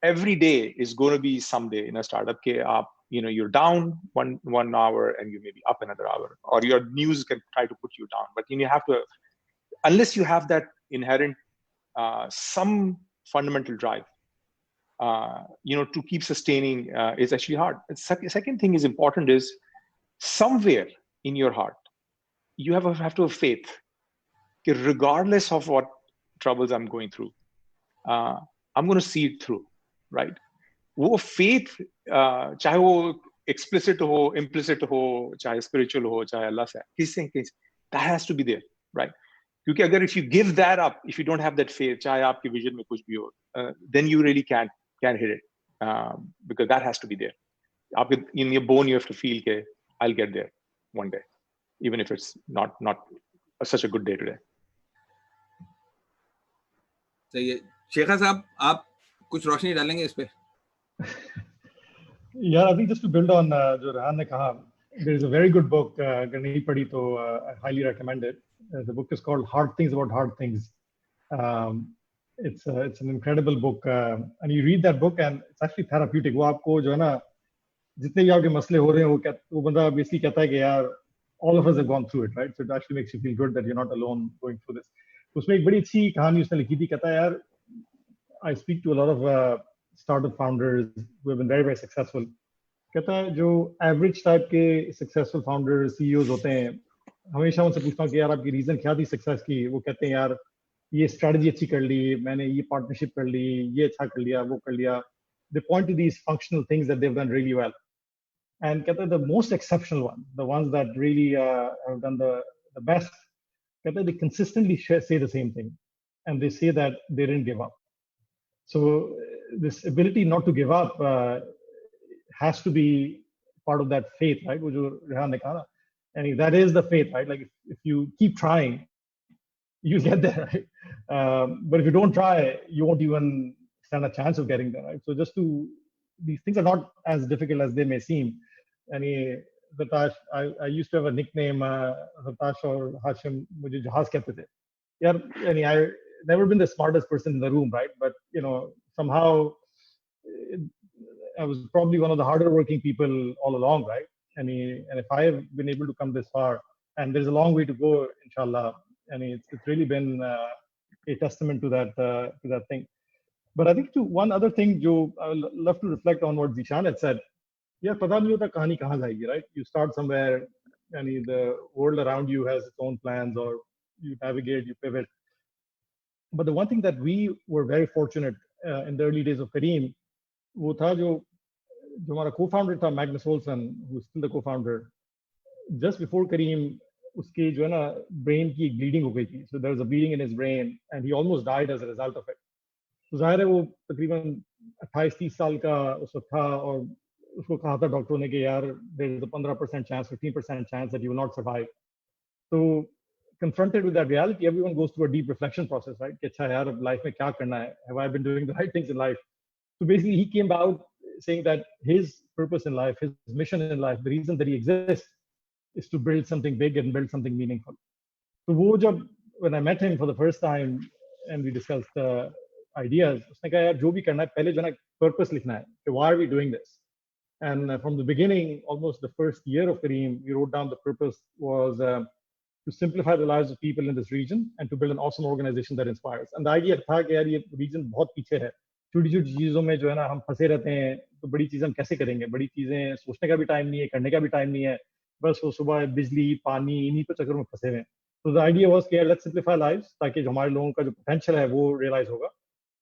Every day is going to be someday in a startup के आप you're down one hour and you may be up another hour, or your news can try to put you down, but you have to, unless you have that inherent some fundamental drive, to keep sustaining is actually hard. Second thing is important is somewhere in your heart you have to have faith, regardless of what troubles I'm going through, I'm going to see it through, right? वो faith, चाहे वो explicit हो, implicit हो, चाहे spiritual हो, चाहे अल्लाह से, that has to be there, right? क्योंकि अगर if you give that up, if you don't have that faith, चाहे आपकी vision में कुछ भी हो, then you really can't hit it, because that has to be there. In your bone you have to feel that I'll get there one day, even if it's not such a good day today. सही है। शेखा साहब, आप कुछ रोशनी डालेंगे इस पे? Yeah, I think just to build on जो रेहान ने कहा, there is a very good book, अगर नहीं पढ़ी तो I highly recommend it. The book is called Hard Things About Hard Things. It's an incredible book, and you read that book and it's actually therapeutic. वो आपको जो है ना, जितने भी आपके मसले हो रहे हैं, वो बंदा बेसिकली कहता है कि यार all of us have gone through it, right? So it actually makes you feel good that you're not alone going through this. उसमें एक बड़ी अच्छी कहानी उसने लिखी थी, कहता है यार, I speak to a lot of startup founders who have been very, very successful. कहता है जो average type के successful founders, CEOs होते हैं, हमेशा उनसे पूछता हूँ कि यार आपकी रीजन क्या थी सक्सेस की? वो कहते हैं यार ये स्ट्रेटजी अच्छी कर ली, मैंने ये पार्टनरशिप कर ली, ये अच्छा कर लिया, वो कर लिया. They point to these functional things that they've done really well. And कहते हैं the most exceptional one, the ones that really have done the best, कहते हैं they consistently say the same thing, and they say that they didn't give up. So this ability not to give up has to be part of that faith, right? वो जो रेहान ने कहा ना, and that is the faith, right? Like if you keep trying, you get there, right? But if you don't try, you won't even stand a chance of getting there, right? So these things are not as difficult as they may seem. And Zatash, I used to have a nickname, Zatash or Hashim, मुझे जहाज कहते थे. यार, I never been the smartest person in the room, right? But somehow I was probably one of the harder working people all along, right? And if I have been able to come this far, and there's a long way to go, inshallah, and it's really been a testament to that thing. But I think one other thing, Joe, I would love to reflect on what Zishan had said. Yeah, पता नहीं होता कहानी कहाँ जाएगी, right? You start somewhere, and the world around you has its own plans, or you navigate, you pivot. But the one thing that we were very fortunate in the early days of Careem, वो था जो हमारा co-founder था, Magnus Olson, who's still the co-founder. Just before Careem, उसकी जो है ना brain की bleeding हो गई थी. So there was a bleeding in his brain, and he almost died as a result of it. तो जाहिर है वो तकरीबन 28-30 साल का उस वक्त था, और उसको कहा था डॉक्टरों ने कि यार there is a 15% chance, 15% chance that you will not survive. So confronted with that reality, everyone goes through a deep reflection process, right? कि अच्छा यार अब life में क्या करना है? Have I been doing the right things in life? So basically he came out saying that his purpose in life, his mission in life, the reason that he exists is to build something big and build something meaningful. So वो जब when I met him for the first time and we discussed ideas, उसने कहा यार जो भी करना है पहले जो है ना purpose लिखना है कि why are we doing this? And from the beginning, almost the first year of Careem, we wrote down the purpose was to simplify the lives of people in this region and to build an awesome organization that inspires. And the idea था कि यार ये region बहुत पीछे है, छोटी-छोटी चीजों में जो है ना हम फंसे रहते हैं, तो बड़ी चीजें हम कैसे करेंगे? बड़ी चीजें सोचने का भी टाइम नहीं है, करने का भी टाइम नहीं है, बस वो सुबह बिजली, पानी, इन्हीं पे चक्करों में फंसे हुए हैं. So the idea was कि let's simplify lives ताकि जो हमारे लोगों का जो potential है वो realize होगा.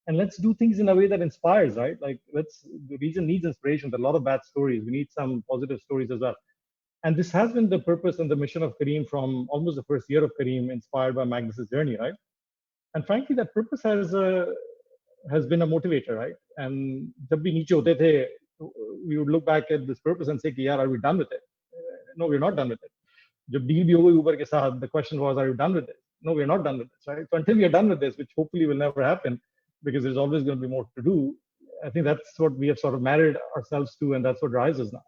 And let's do things in a way that inspires, right? Like the region needs inspiration. There are a lot of bad stories. We need some positive stories as well. And this has been the purpose and the mission of Careem from almost the first year of Careem, inspired by Magnus's journey, right? And frankly, that purpose has been a motivator, right? And जब भी नीचे होते थे, we would look back at this purpose and say, "यार, are we done with it?" No, we're not done with it. जब deal भी हो गई Uber के साथ, the question was, "Are you done with it?" No, we're not done with this, right? So until we are done with this, which hopefully will never happen, because there's always going to be more to do, I think that's what we have sort of married ourselves to, and that's what drives us now.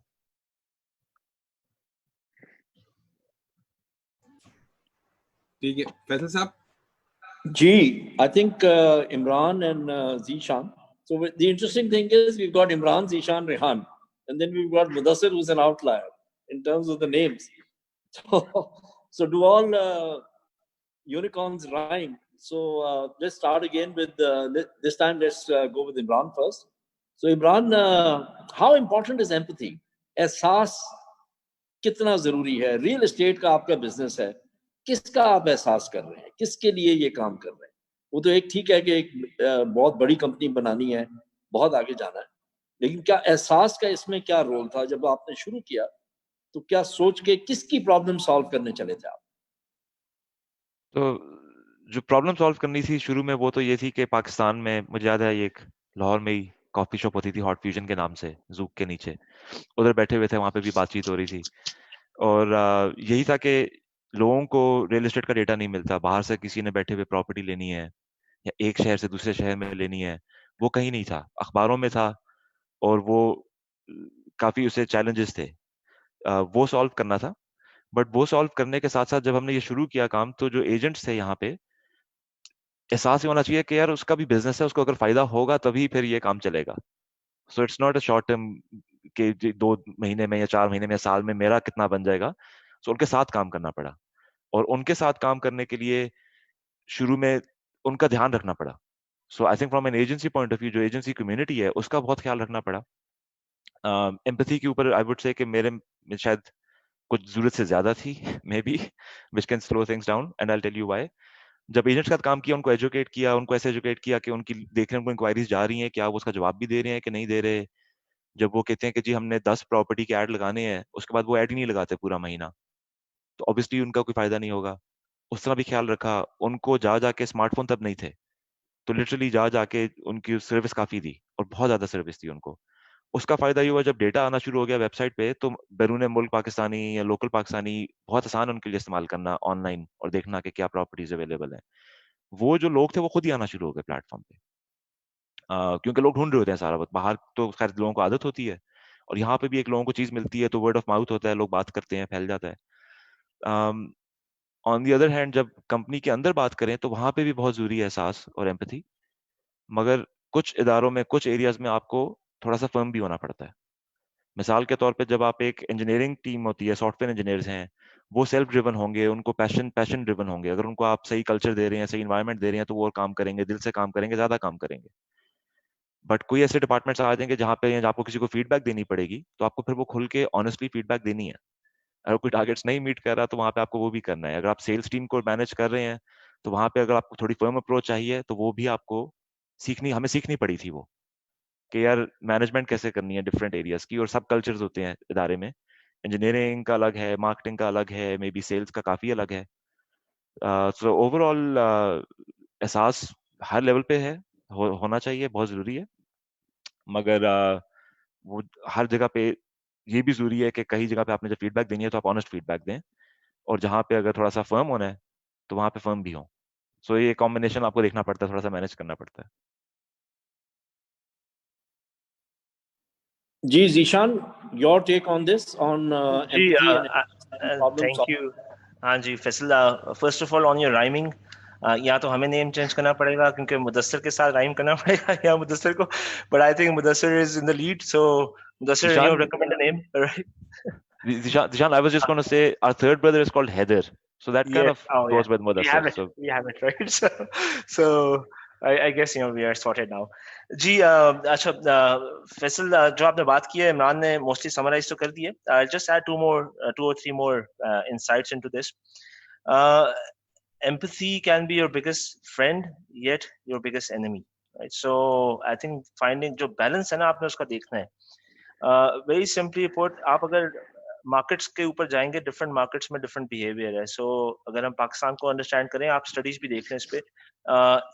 ठीक है, फैसल साहब. Gee, I think Imran and Zishan. So the interesting thing is we've got Imran, Zishan, Rehan, and then we've got Mudassir, who's an outlier in terms of the names. So do all unicorns rhyme? So let's start again with this time. Let's go with Imran first. So Imran, how important is empathy? एहसास कितना जरूरी है? Real estate का आपका business है, किसका आप एहसास कर रहे हैं, किसके लिए ये काम कर रहे हैं? वो तो एक ठीक है कि एक बहुत बड़ी कंपनी बनानी है, बहुत आगे जाना है, लेकिन क्या एहसास का इसमें क्या रोल था? जब आपने शुरू किया तो क्या सोच के किसकी प्रॉब्लम सॉल्व करने चले थे आप? तो जो प्रॉब्लम सॉल्व करनी थी शुरू में वो तो ये थी कि पाकिस्तान में, मुझे याद है, एक लाहौर में ही कॉफी शॉप होती थी हॉट फ्यूजन के नाम से, जूक के नीचे. उधर बैठे हुए थे, वहां पे भी बातचीत हो रही थी, और यही था कि लोगों को रियल एस्टेट का डेटा नहीं मिलता. बाहर से किसी ने बैठे हुए प्रॉपर्टी लेनी है या एक शहर से दूसरे शहर में लेनी है, वो कहीं नहीं था, अखबारों में था, और वो काफी उसे चैलेंजेस थे, वो सॉल्व करना था. बट वो सॉल्व करने के साथ साथ जब हमने ये शुरू किया काम, तो जो एजेंट्स थे यहाँ पे, एहसास होना चाहिए कि यार उसका भी बिजनेस है, उसको अगर फायदा होगा तभी फिर ये काम चलेगा. So it's not a short term के 2 महीने में या 4 महीने में या साल में मेरा कितना बन जाएगा. सो उनके साथ काम करना पड़ा, और उनके साथ काम करने के लिए शुरू में उनका ध्यान रखना पड़ा. So I think from an agency point of view, जो एजेंसी कम्युनिटी है उसका बहुत ख्याल रखना पड़ा. एम्पैथी के ऊपर आई वुड से कि मेरे में शायद कुछ जरूरत से ज्यादा थी, maybe, which can slow things down, and I tell you why. जब एजेंट्स का काम किया, उनको एजुकेट किया, उनको ऐसे एजुकेट किया कि उनकी देखने उनको इंक्वायरीज जा रही हैं, क्या वो उसका जवाब भी दे रहे हैं कि नहीं दे रहे. जब वो कहते हैं कि जी हमने 10 प्रॉपर्टी के ऐड लगाने हैं, उसके बाद वो ऐड ही नहीं लगाते पूरा महीना, तो ऑब्वियसली उनका कोई फायदा नहीं होगा. उस तरह भी ख्याल रखा. उनको जा जाके स्मार्टफोन तब नहीं थे, तो लिटरली जा जाके उनकी सर्विस काफी दी, और बहुत ज्यादा सर्विस दी उनको. उसका फायदा ये हुआ जब डेटा आना शुरू हो गया वेबसाइट पे, तो बैरून मुल्क पाकिस्तानी या लोकल पाकिस्तानी बहुत आसान उनके लिए इस्तेमाल करना ऑनलाइन और देखना कि क्या प्रॉपर्टीज अवेलेबल है. वो जो लोग थे वो खुद ही आना शुरू हो गए प्लेटफॉर्म पे, क्योंकि लोग ढूंढ रहे होते हैं सारा वक्त. बाहर तो खैर लोगों को आदत होती है, और यहाँ पे भी एक लोगों को चीज मिलती है तो वर्ड ऑफ माउथ होता है, लोग बात करते हैं, फैल जाता है. ऑन दी अदर हैंड जब कंपनी के अंदर बात करें तो वहां पे भी बहुत जरूरी है एहसास और एम्पैथी, मगर कुछ इदारों में, कुछ एरियाज में आपको थोड़ा सा फर्म भी होना पड़ता है. मिसाल के तौर पे जब आप एक इंजीनियरिंग टीम होती है, सॉफ्टवेयर इंजीनियर्स हैं, वो सेल्फ ड्रिवन होंगे, उनको पैशन ड्रिवन होंगे. अगर उनको आप सही कल्चर दे रहे हैं, सही इन्वायरमेंट दे रहे हैं, तो वो और काम करेंगे, दिल से काम करेंगे, ज्यादा काम करेंगे. बट कोई ऐसे डिपार्टमेंट्स आ जाएंगे जहाँ पे आपको किसी को फीडबैक देनी पड़ेगी, तो आपको फिर वो खुल के ऑनेस्टली फीडबैक देनी है. अगर कोई टारगेट्स नहीं मीट कर रहा तो वहां पे आपको वो भी करना है. अगर आप सेल्स टीम को मैनेज कर रहे हैं, तो वहां पे अगर आपको थोड़ी फर्म अप्रोच चाहिए, तो वो भी आपको हमें सीखनी पड़ी थी वो, कि यार मैनेजमेंट कैसे करनी है डिफरेंट एरियाज की, और सब कल्चर्स होते हैं इदारे में. इंजीनियरिंग का अलग है, मार्केटिंग का अलग है, मे बी सेल्स का काफी अलग है. सो ओवरऑल एहसास हर लेवल पे है, होना चाहिए, बहुत जरूरी है. मगर वो हर जगह पे ये भी जरूरी है कि कई जगह पे आपने जब फीडबैक देनी है तो आप ऑनेस्ट फीडबैक दें, और जहाँ पे अगर थोड़ा सा फर्म होना है तो वहां पे फर्म भी हो. सो ये कॉम्बिनेशन आपको देखना पड़ता है, थोड़ा सा मैनेज करना पड़ता है. जी Zeeshan, your take on this, on जी empathy and problem thank solving. You. हाँ जी Faisal, first of all on your rhyming, या तो हमें नेम चेंज करना पड़ेगा क्योंकि मुदस्सिर के साथ राइम करना पड़ेगा, या मुदस्सिर को, but I think Mudassir is in the lead, so Mudassir, you Zishan, recommend a name, right? Zishan, I was just going to say our third brother is called Heather, so that kind Yeah. of Oh, yeah. goes with We have Mudassir. it. So We have it, right? So I guess we are sorted now. जी अच्छा फैसल, जो आपने बात की है, इमरान ने mostly summarise तो कर दी है. I'll just add two or three more insights into this. Empathy can be your biggest friend, yet your biggest enemy, right? So I think finding जो balance है ना, आपने उसका देखना है. वेरी सिंपली पुट, आप अगर मार्केट्स के ऊपर जाएंगे, डिफरेंट मार्केट्स में डिफरेंट बिहेवियर है. सो अगर हम पाकिस्तान को अंडरस्टैंड करें, आप स्टडीज भी देख लें इस पे,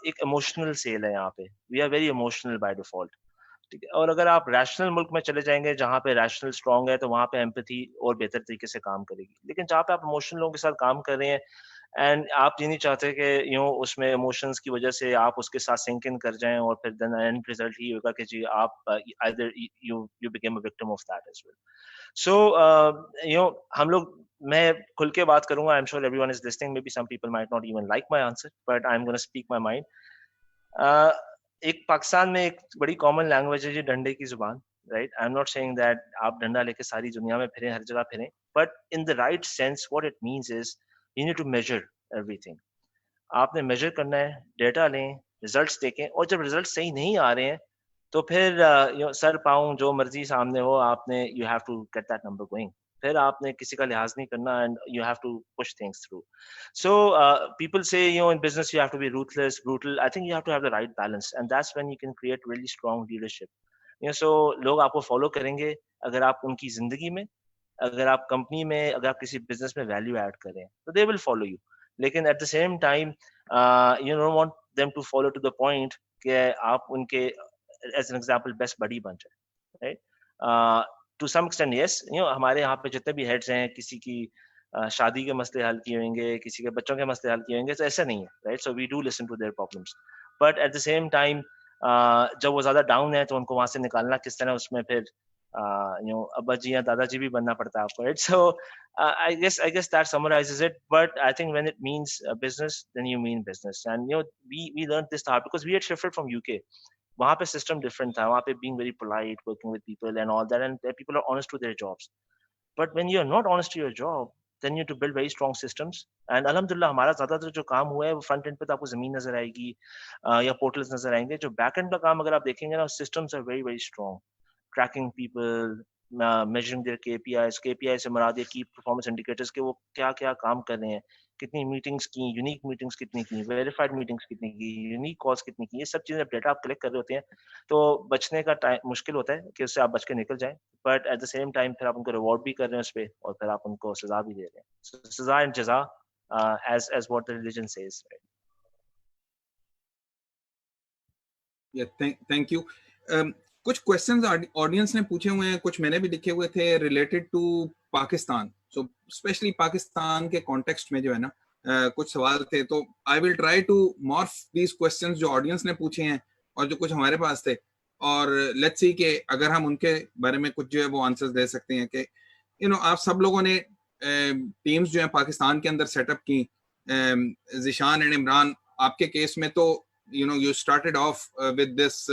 एक इमोशनल सेल है यहाँ पे. We are very emotional by default, ठीक है. और अगर आप रैशनल मुल्क में चले जाएंगे जहाँ पे रैशनल स्ट्रांग है, तो वहाँ पे एम्पैथी और बेहतर तरीके से काम करेगी. लेकिन जहाँ पे आप इमोशनल लोगों के साथ काम कर रहे हैं, एंड आप ये नहीं चाहते कि उसमें इमोशंस की वजह से आप उसके साथ सिंक इन कर जाएं, और फिर देन एंड रिजल्ट ही होगा कि जी आप either you became a victim of that as well. So हम लोग, मैं खुल के बात करूंगा, I am sure everyone is listening, maybe some people might not even like my answer, but I am gonna speak my mind. एक पाकिस्तान में एक बड़ी कॉमन लैंग्वेज है जी, डंडे की जुबान, right. I am not saying that आप डंडा लेके सारी दुनिया में फिरें, हर जगह फिरें, but in the right sense what it means is you need to measure everything. आपने मेजर करना है, डेटा लें, रिजल्ट्स देखें, और जब रिजल्ट सही नहीं आ रहे हैं तो फिर सर पाऊं जो मर्जी सामने हो, आपने you have to get that number going. फिर आपने किसी का लिहाज नहीं करना, and you have to push things through. So people say in business you have to be ruthless, brutal. I think you have to have the right balance, and that's when you can create really strong leadership. So लोग आपको follow करेंगे अगर आप उनकी जिंदगी में, अगर आप कंपनी में, अगर आप किसी बिजनेस में वैल्यू ऐड करें, तो दे विल फॉलो यू. लेकिन at the same time you don't want them to follow to the point कि आप उनके as an example best buddy बन जाए, right. To some extent yes, हमारे यहाँ पे जितने भी हेड्स हैं, किसी की शादी के मसले हल किए होंगे, किसी के बच्चों के मसले हल किए होंगे, तो ऐसा नहीं है, right. So we do listen to their problems, but at the same time जब वो ज्यादा डाउन है तो उनको वहां से निकालना किस तरह, उसमें फिर अब्बा जी या दादाजी भी बनना पड़ता है आपको, right. So I guess that summarizes it. But I think when it means business, then you mean business. And we learned this hard because we had shifted from UK. वहाँ पे system different था. वहाँ पे being very polite, working with people and all that, and people are honest to their jobs. But when you're not honest to your job, then you need to build very strong systems. And alhamdulillah हमारा ज़्यादातर जो काम हुआ है वो front end पे तो आपको ज़मीन नजर आएगी या पोर्टल्स नजर आएंगे. जो बैक एंड का काम अगर आप देखेंगे ना, systems are very very strong. Tracking people, measuring their KPIs. KPI से मुराद है की performance indicators के वो क्या क्या काम कर रहे हैं, कितनी मीटिंग्स की, यूनिक मीटिंग्स कितनी की, वेरीफाइड मीटिंग्स कितनी की, यूनिक कॉल्स कितनी की, ये सब चीजें डेटा आप कलेक्ट कर रहे होते हैं तो बचने का टाइम मुश्किल होता है कि उससे आप बच के निकल जाएं. But at the same time फिर आप उनको रिवॉर्ड भी कर रहे हैं उस पर, और फिर आप उनको सजा भी दे रहे हैं. So, सजा एंड जजा as what the religion says, right? Yeah, thank you. कुछ क्वेश्चंस ऑडियंस ने पूछे हुए हैं, कुछ मैंने भी लिखे हुए थे related to Pakistan. So specially Pakistan के कॉन्टेक्स्ट में जो है ना कुछ सवाल थे, तो I will try to morph these questions जो ऑडियंस ने पूछे हैं और जो कुछ हमारे पास थे, और लेट्स सी कि अगर हम उनके बारे में कुछ जो है वो आंसर्स दे सकते हैं. कि आप सब लोगों ने टीम्स जो है पाकिस्तान के अंदर सेटअप की. ज़िशान एंड इमरान, आपके केस में तो you started off with this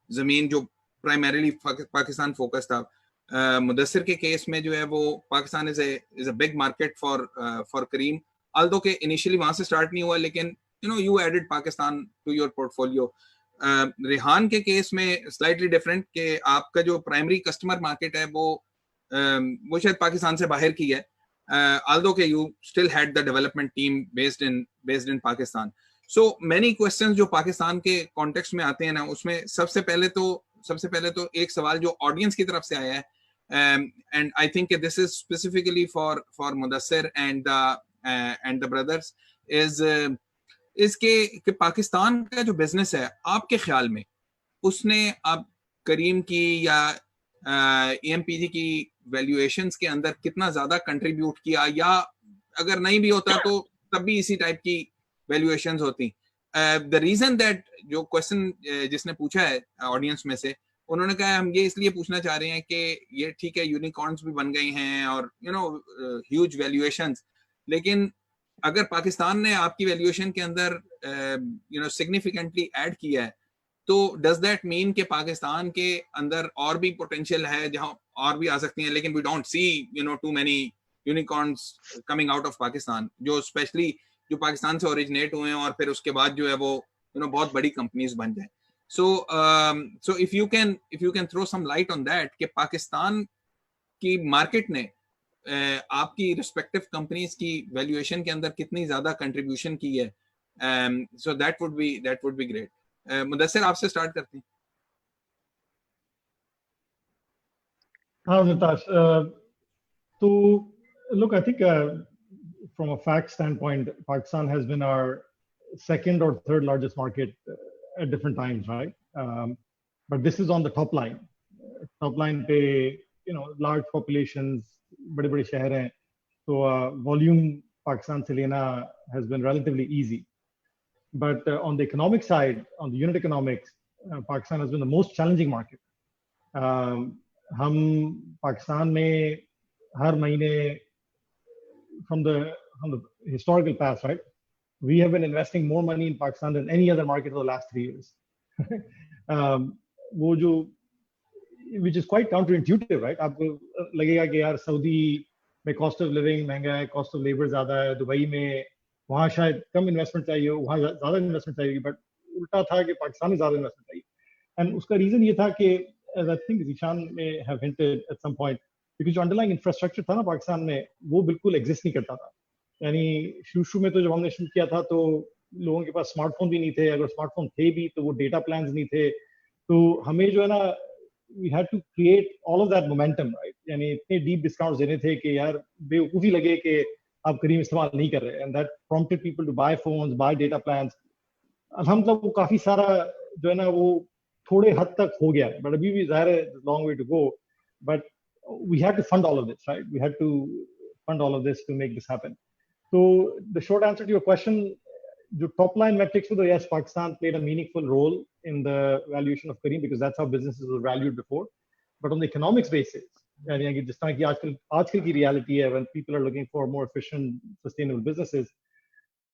जमीन जो प्राइमरीली पाकिस्तान फोकस था. मुदस्सिर के केस में जो है वो Pakistan is a big market for Careem, although के इनिशियली वहां से स्टार्ट नहीं हुआ, लेकिन you added Pakistan to your portfolio. Rehan के केस में स्लाइटली डिफरेंट, कि आपका जो प्राइमरी कस्टमर मार्केट है वो शायद पाकिस्तान से बाहर की है, although के you still had the development team based in Pakistan. So many questions जो पाकिस्तान के कॉन्टेक्स्ट में आते हैं ना, उसमें सबसे पहले तो एक सवाल जो ऑडियंस की तरफ से आया है, and I think this is specifically for Mudassir and the brothers, is कि पाकिस्तान का जो बिजनेस है आपके ख्याल में उसने अब करीम की या EMPG की वैल्यूएशंस के अंदर कितना ज्यादा कंट्रीब्यूट किया, या अगर नहीं भी होता तो तब भी इसी टाइप की वैल्यूएशंस होती. द रीजन दैट जो क्वेश्चन जिसने पूछा है ऑडियंस में से, उन्होंने कहा हम ये इसलिए पूछना चाह रहे हैं कि ये ठीक है यूनिकॉर्न्स भी बन गई हैं और ह्यूज वैल्यूएशंस, लेकिन अगर पाकिस्तान ने आपकी वैल्यूएशन के अंदर सिग्निफिकेंटली ऐड किया है, तो डज दैट मीन कि पाकिस्तान के अंदर और भी पोटेंशियल है जहां और भी आ सकती हैं, लेकिन we don't see too many unicorns coming out of Pakistan, जो स्पेशली जो पाकिस्तान से ओरिजिनेट हुए हैं और फिर उसके बाद जो है वो बहुत बड़ी कंपनीज बन जाए. So if you can throw some light on that कि पाकिस्तान की मार्केट ने आपकी रिस्पेक्टिव कंपनीज की वैल्यूएशन के अंदर कितनी ज्यादा कंट्रीब्यूशन की है, so that would be great. Mudassir, आपसे स्टार्ट करते हैं. हाँ Nitash, so look, I think from a fact standpoint, Pakistan has been our second or third largest market at different times, right? But this is on the top line. Top line पे, large populations, बड़े-बड़े शहर हैं, so volume Pakistan से लेना has been relatively easy. But on the economic side, on the unit economics, Pakistan has been the most challenging market. हम पाकिस्तान में हर महीने from the historical past, right? We have been investing more money in Pakistan than any other market for the last 3 years. वो जो, which is quite counterintuitive, right? आपको लगेगा कि यार Saudi में cost of living महंगा है, cost of labor ज़्यादा है, दुबई में वहाँ शायद कम इन्वेस्टमेंट चाहिए, वहाँ ज़्यादा इन्वेस्टमेंट चाहिए, बट उल्टा था कि पाकिस्तान में ज़्यादा इन्वेस्टमेंट चाहिए. एंड उसका रीज़न ये था कि as I think Zishan may have hinted at some point, because जो underlying infrastructure था ना पाकिस्तान में, वो बिल्कुल exist नहीं करता था. यानी शुरू में तो जब हमने शुरू किया था तो लोगों के पास स्मार्टफोन भी नहीं थे, अगर स्मार्टफोन थे भी तो वो डेटा प्लान्स नहीं थे, तो हमें जो है ना we had to create all of that momentum, right? यानी इतने deep discounts देने थे कि यार बेवकूफ़ी लगे कि आप करीम इस्तेमाल नहीं कर रहे, and that prompted people to buy phones, buy data plans. अल्हम्दुलिल्लाह वो काफ़ी सारा जो है ना वो थोड़े हद तक हो गया, but अभी भी ज़ाहिर है long way to go, but we had to fund all of this, right? We had to fund all of this to make this happen. So the short answer to your question, the top line metrics for the yes, Pakistan played a meaningful role in the valuation of Careem because that's how businesses were valued before. But on the economics basis, यानी जिस तरह की आजकल की reality है, when people are looking for more efficient, sustainable businesses,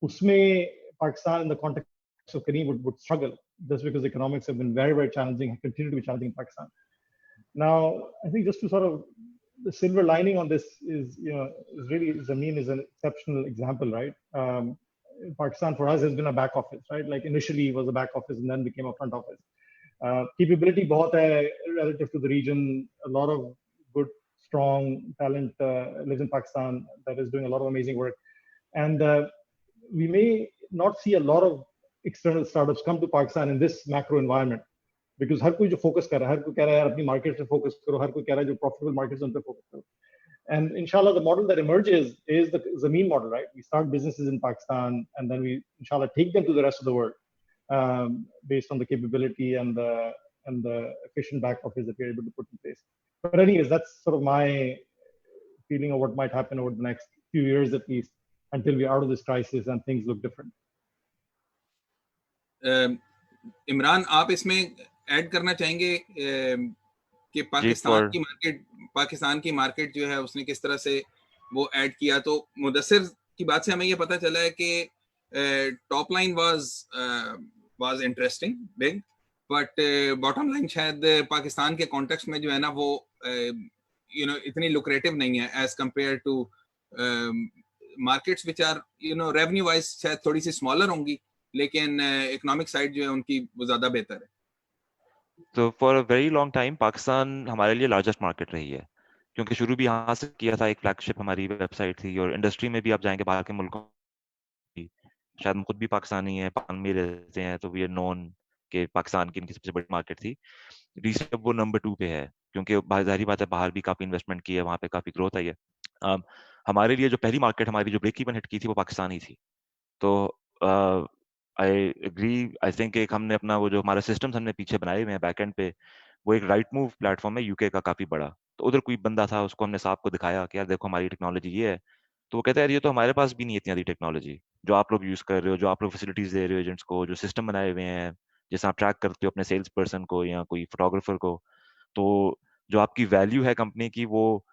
उसमें Pakistan in the context of Careem would struggle just because economics have been very, very challenging and continue to be challenging in Pakistan. Now, I think just to sort of the silver lining on this is, is really Zameen is an exceptional example, right? Pakistan for us has been a back office, right? Like initially it was a back office and then became a front office. Capability bahut hai relative to the region. A lot of good, strong talent lives in Pakistan that is doing a lot of amazing work. And we may not see a lot of external startups come to Pakistan in this macro environment, because हर कोई जो focus कर रहा है, हर कोई कह रहा है यार अपनी market पे focus करो, हर कोई कह रहा है जो profitable markets उन पे focus करो. And inshallah, the model that emerges is the Zameen model, right? We start businesses in Pakistan and then we inshallah take them to the rest of the world based on the capability and the efficient back office that we're able to put in place. But anyways, that's sort of my feeling of what might happen over the next few years at least, until we're out of this crisis and things look different. Imran, आप इसमें add करना चाहेंगे कि पाकिस्तान की market जो है उसने किस तरह से वो ऐड किया? तो मुदस्सिर की बात से हमें ये पता चला है कि top line was interesting big, but bottom line शायद पाकिस्तान के कॉन्टेक्स्ट में जो है ना वो इतनी लुक्रेटिव नहीं है as compare to markets which are revenue wise शायद थोड़ी सी स्मॉलर होंगी, लेकिन इकोनॉमिक साइड जो है उनकी वो ज्यादा बेहतर है. तो for a very long time Pakistan हमारे लिए लार्जेस्ट मार्केट रही है, क्योंकि शुरू भी यहाँ से किया था. एक फ्लैगशिप हमारी वेबसाइट थी, और इंडस्ट्री में भी आप जाएंगे बाहर के मुल्कों की, शायद हम खुद भी पाकिस्तानी हैं, पाकिस्तान में रहते हैं, तो वी आर नोन कि पाकिस्तान की इनकी सबसे बड़ी मार्केट थी. रिसेंट वो नंबर 2 पे है, क्योंकि जाहिर बात है बाहर भी काफी इन्वेस्टमेंट की है, वहाँ पे काफी ग्रोथ आई है. हमारे लिए जो पहली मार्केट हमारी जो ब्रेक इवन हिट की थी वो पाकिस्तान ही थी. तो आई एग्री, आई थिंक एक हमने अपना वो जो हमारा सिस्टम्स हमने पीछे बनाए हुए हैं बैकएंड पे, वो एक राइट मूव प्लेटफॉर्म है यूके का काफी बड़ा. तो उधर कोई बंदा था, उसको हमने साहब को दिखाया कि यार देखो हमारी टेक्नोलॉजी ये है. तो वो कहते हैं यार ये तो हमारे पास भी नहीं है इतनी आधी टेक्नोलॉजी जो आप लोग यूज कर रहे हो, जो आप लोग फैसिलिटीज दे रहे हो एजेंट्स को, जो सिस्टम बनाए हुए हैं जैसे आप ट्रैक करते हो अपने सेल्स पर्सन को या कोई फोटोग्राफर को. तो जो आपकी वैल्यू है कंपनी की, वो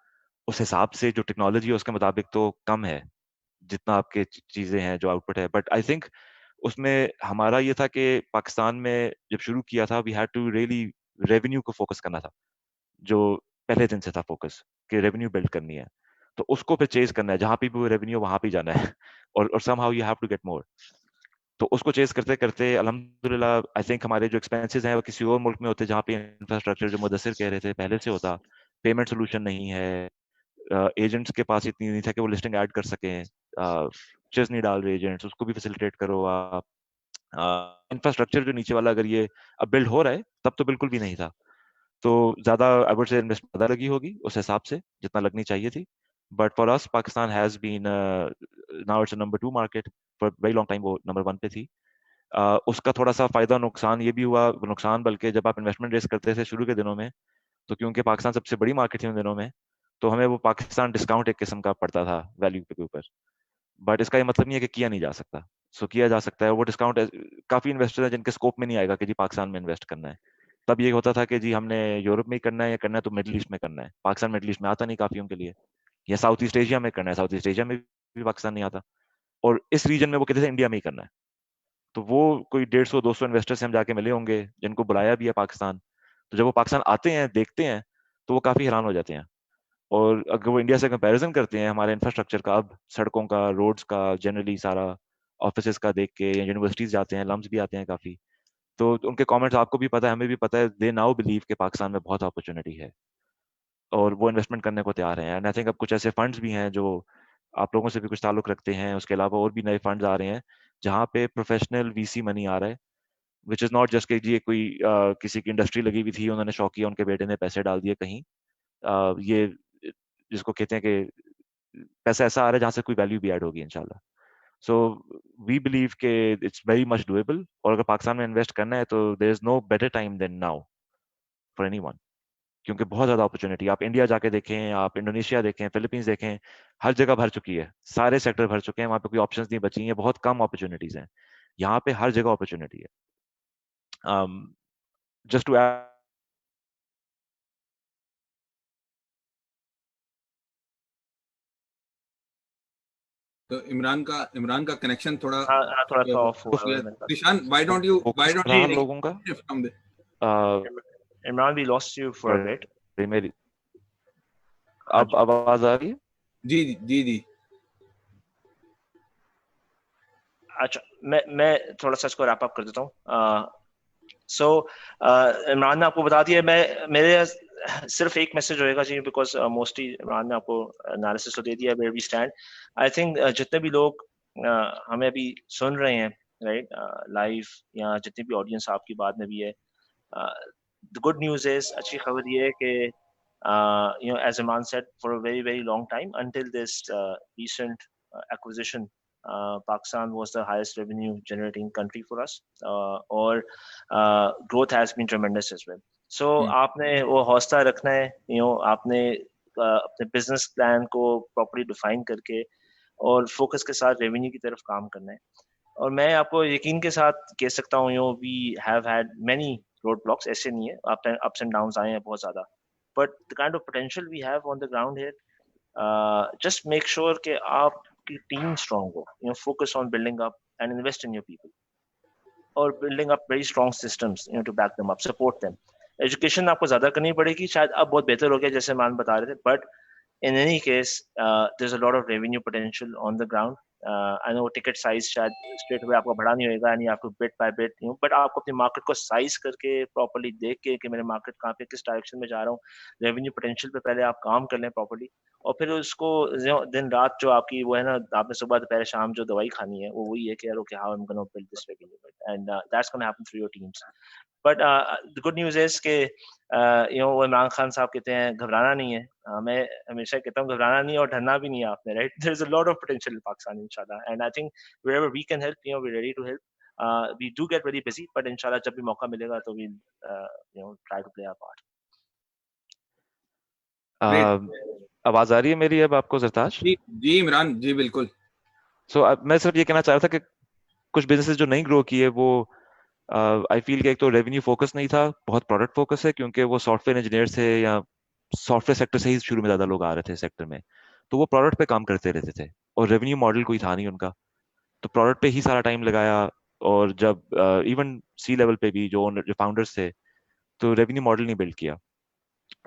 उस हिसाब से जो टेक्नोलॉजी है उसके मुताबिक तो कम है जितना आपके चीजें हैं जो आउटपुट है. बट आई थिंक उसमें हमारा ये था कि पाकिस्तान में जब शुरू किया था we had to really revenue को फोकस करना था, जो पहले दिन से था फोकस कि रेवेन्यू बिल्ड करनी है, तो उसको फिर चेज करना है, जहां पे भी वो रेवेन्यू वहां पे जाना है और somehow you have to get more. तो उसको चेज करते करते अल्हम्दुलिल्लाह आई थिंक हमारे जो एक्सपेंसेस हैं वो किसी और मुल्क में होते जहाँ पे इंफ्रास्ट्रक्चर जो मुदस्सिर कह रहे थे पहले से होता, पेमेंट सोल्यूशन नहीं है, एजेंट्स के पास इतनी नहीं था कि वो लिस्टिंग ऐड कर सकें, चेज नहीं डाल रहे एजेंट्स, उसको भी फैसिलिटेट करो आप. इंफ्रास्ट्रक्चर जो नीचे वाला अगर ये अब बिल्ड हो रहा है तब तो बिल्कुल भी नहीं था. तो ज्यादा आई वुड से इन्वेस्टमेंट ज्यादा लगी होगी उस हिसाब से जितना लगनी चाहिए थी. But for us Pakistan has been now it's number 2 market. For very long time वो नंबर 1 पे थी. उसका थोड़ा सा फायदा नुकसान ये भी हुआ, नुकसान बल्कि जब आप इन्वेस्टमेंट रेस करते थे शुरू के दिनों में, तो क्योंकि पाकिस्तान सबसे बड़ी मार्केट थी उन दिनों में, तो हमें वो पाकिस्तान डिस्काउंट एक किस्म का पड़ता था वैल्यू के ऊपर. बट इसका ये मतलब नहीं है कि किया नहीं जा सकता. सो किया जा सकता है. वो डिस्काउंट काफी इन्वेस्टर हैं जिनके स्कोप में नहीं आएगा कि जी पाकिस्तान में इन्वेस्ट करना है. तब ये होता था कि जी हमने यूरोप में ही करना है या करना है तो मिडिल ईस्ट में करना है. पाकिस्तान मिडिल ईस्ट में आता नहीं काफियों के लिए, या साउथ ईस्ट एशिया में करना है, साउथ ईस्ट एशिया में भी पाकिस्तान नहीं आता, और इस रीजन में वो कहते थे इंडिया में ही करना है. तो वो कोई 150-200 इन्वेस्टर से हम जाके मिले होंगे जिनको बुलाया भी है पाकिस्तान. तो जब वो पाकिस्तान आते हैं देखते हैं तो वो काफी हैरान हो जाते हैं. और अगर वो इंडिया से कंपैरिजन करते हैं हमारे इंफ्रास्ट्रक्चर का, अब सड़कों का, रोड्स का, जनरली सारा ऑफिसेज का देख के, या यूनिवर्सिटीज जाते हैं, लम्स भी आते हैं काफी, तो उनके कमेंट्स आपको भी पता है, हमें भी पता है, दे नाउ बिलीव कि पाकिस्तान में बहुत अपॉर्चुनिटी है और वो इन्वेस्टमेंट करने को तैयार हैं. एंड आई थिंक अब कुछ ऐसे फंड्स भी हैं जो आप लोगों से भी कुछ ताल्लुक रखते हैं, उसके अलावा और भी नए फंड्स आ रहे हैं जहाँ पे प्रोफेशनल वीसी मनी आ रहा है, विच इज नॉट जस्ट कि जी कोई किसी की इंडस्ट्री लगी हुई थी, उन्होंने शौकिया उनके बेटे ने पैसे डाल दिए कहीं. ये जिसको कहते हैं कि पैसा ऐसा आ रहा है जहाँ से कोई वैल्यू भी ऐड होगी इंशाल्लाह. सो वी बिलीव कि इट्स वेरी मच डूएबल, और अगर पाकिस्तान में इन्वेस्ट करना है तो there is no better time than now for anyone, क्योंकि बहुत ज्यादा अपॉर्चुनिटी. आप इंडिया जाके देखें, आप इंडोनेशिया देखें, फिलीपींस देखें, हर जगह भर चुकी है, सारे सेक्टर भर चुके हैं, वहाँ पे कोई ऑप्शंस नहीं बची हैं, बहुत कम अपॉर्चुनिटीज हैं. यहाँ पे हर जगह अपॉर्चुनिटी है. जस्ट टू तो इमरान का कनेक्शन थोड़ा थोड़ा सा ऑफ हो गया. निशान, why don't you लोगों का from there? Imran, we lost you for a bit. अब आवाज आ रही है? जी जी जी। अच्छा, मैं थोड़ा सा इसको रैप अप कर देता हूँ। सो इमरान ने आपको बता दिया, मेरे सिर्फ एक मैसेज होएगा जी, बिकॉज मोस्टली इमरान ने आपको एनालिसिस तो दे दिया where we stand. I think जितने भी लोग हमें अभी सुन रहे हैं, राइट, लाइव, या जितनी भी ऑडियंस आपकी बाद में भी है, द गुड न्यूज इज, अच्छी खबर ये है कि as Iman said, for a very very long time until this recent acquisition, Pakistan was the highest revenue generating country for us, or growth has been tremendous as well. So आपने वो हौसला रखना है, आपने अपने बिजनेस प्लान को properly define करके और फोकस के साथ रेवेन्यू की तरफ काम करना है। और मैं आपको यकीन के साथ कह सकता हूँ, we have had many road blocks, ऐसे नहीं है, अप्स एंड डाउन्स आए हैं बहुत ज्यादा, but the kind of potential we have on the ground here, just make sure कि आपकी team strong हो, focus on building up and invest in your people, or building up very strong systems, to back them up, support them. Education आपको ज्यादा करनी पड़ेगी, शायद अब बहुत बेहतर हो गया जैसे मान बता रहे थे, but in any case, there's a lot of revenue potential on the ground. I know ticket size शायद straight away आपको बढ़ा नहीं होगा, and you have to bit by bit, but आपको अपनी मार्केट को साइज करके प्रॉपर्ली देख के कि मेरे मार्केट कहाँ पे किस डायरेक्शन में जा रहा हूँ, रेवेन्यू पोटेंशियल पे पहले आप काम कर लें प्रॉपर्ली, और फिर उसको दिन रात जो आपकी वो है ना, आपने सुबह दोपहर शाम जो दवाई खानी है, वो वही है कि यार okay, how I am gonna build this revenue, and that's gonna happen through your teams. But the good news is के वो इमरान खान साहब कहते हैं घबराना नहीं है, मैं हमेशा कहता हूँ घबराना नहीं और डरना भी नहीं है आपने, right, there is a lot of potential in Pakistan इंशाल्लाह, and I think wherever we can help, we're ready to help. We do get very busy, but inshallah जब भी मौका मिलेगा तो we'll try to play our part. आवाज आ रही है मेरी अब आपको ज़रताश? जी जी इमरान जी बिल्कुल। सो मैं सिर्फ ये कहना चाह रहा था कि कुछ बिजनेसेस जो नहीं ग्रो किए वो आई फील कि एक तो रेवेन्यू फोकस नहीं था, बहुत प्रोडक्ट फोकस है, क्योंकि वो सॉफ्टवेयर इंजीनियर थे या सॉफ्टवेयर सेक्टर से ही शुरू में ज्यादा लोग आ रहे थे सेक्टर में, तो वो प्रोडक्ट पे काम करते रहते थे और रेवेन्यू मॉडल कोई था नहीं उनका, तो प्रोडक्ट पे ही सारा टाइम लगाया। और जब इवन सी लेवल पे भी जो फाउंडर्स थे, तो रेवेन्यू मॉडल नहीं बिल्ड किया।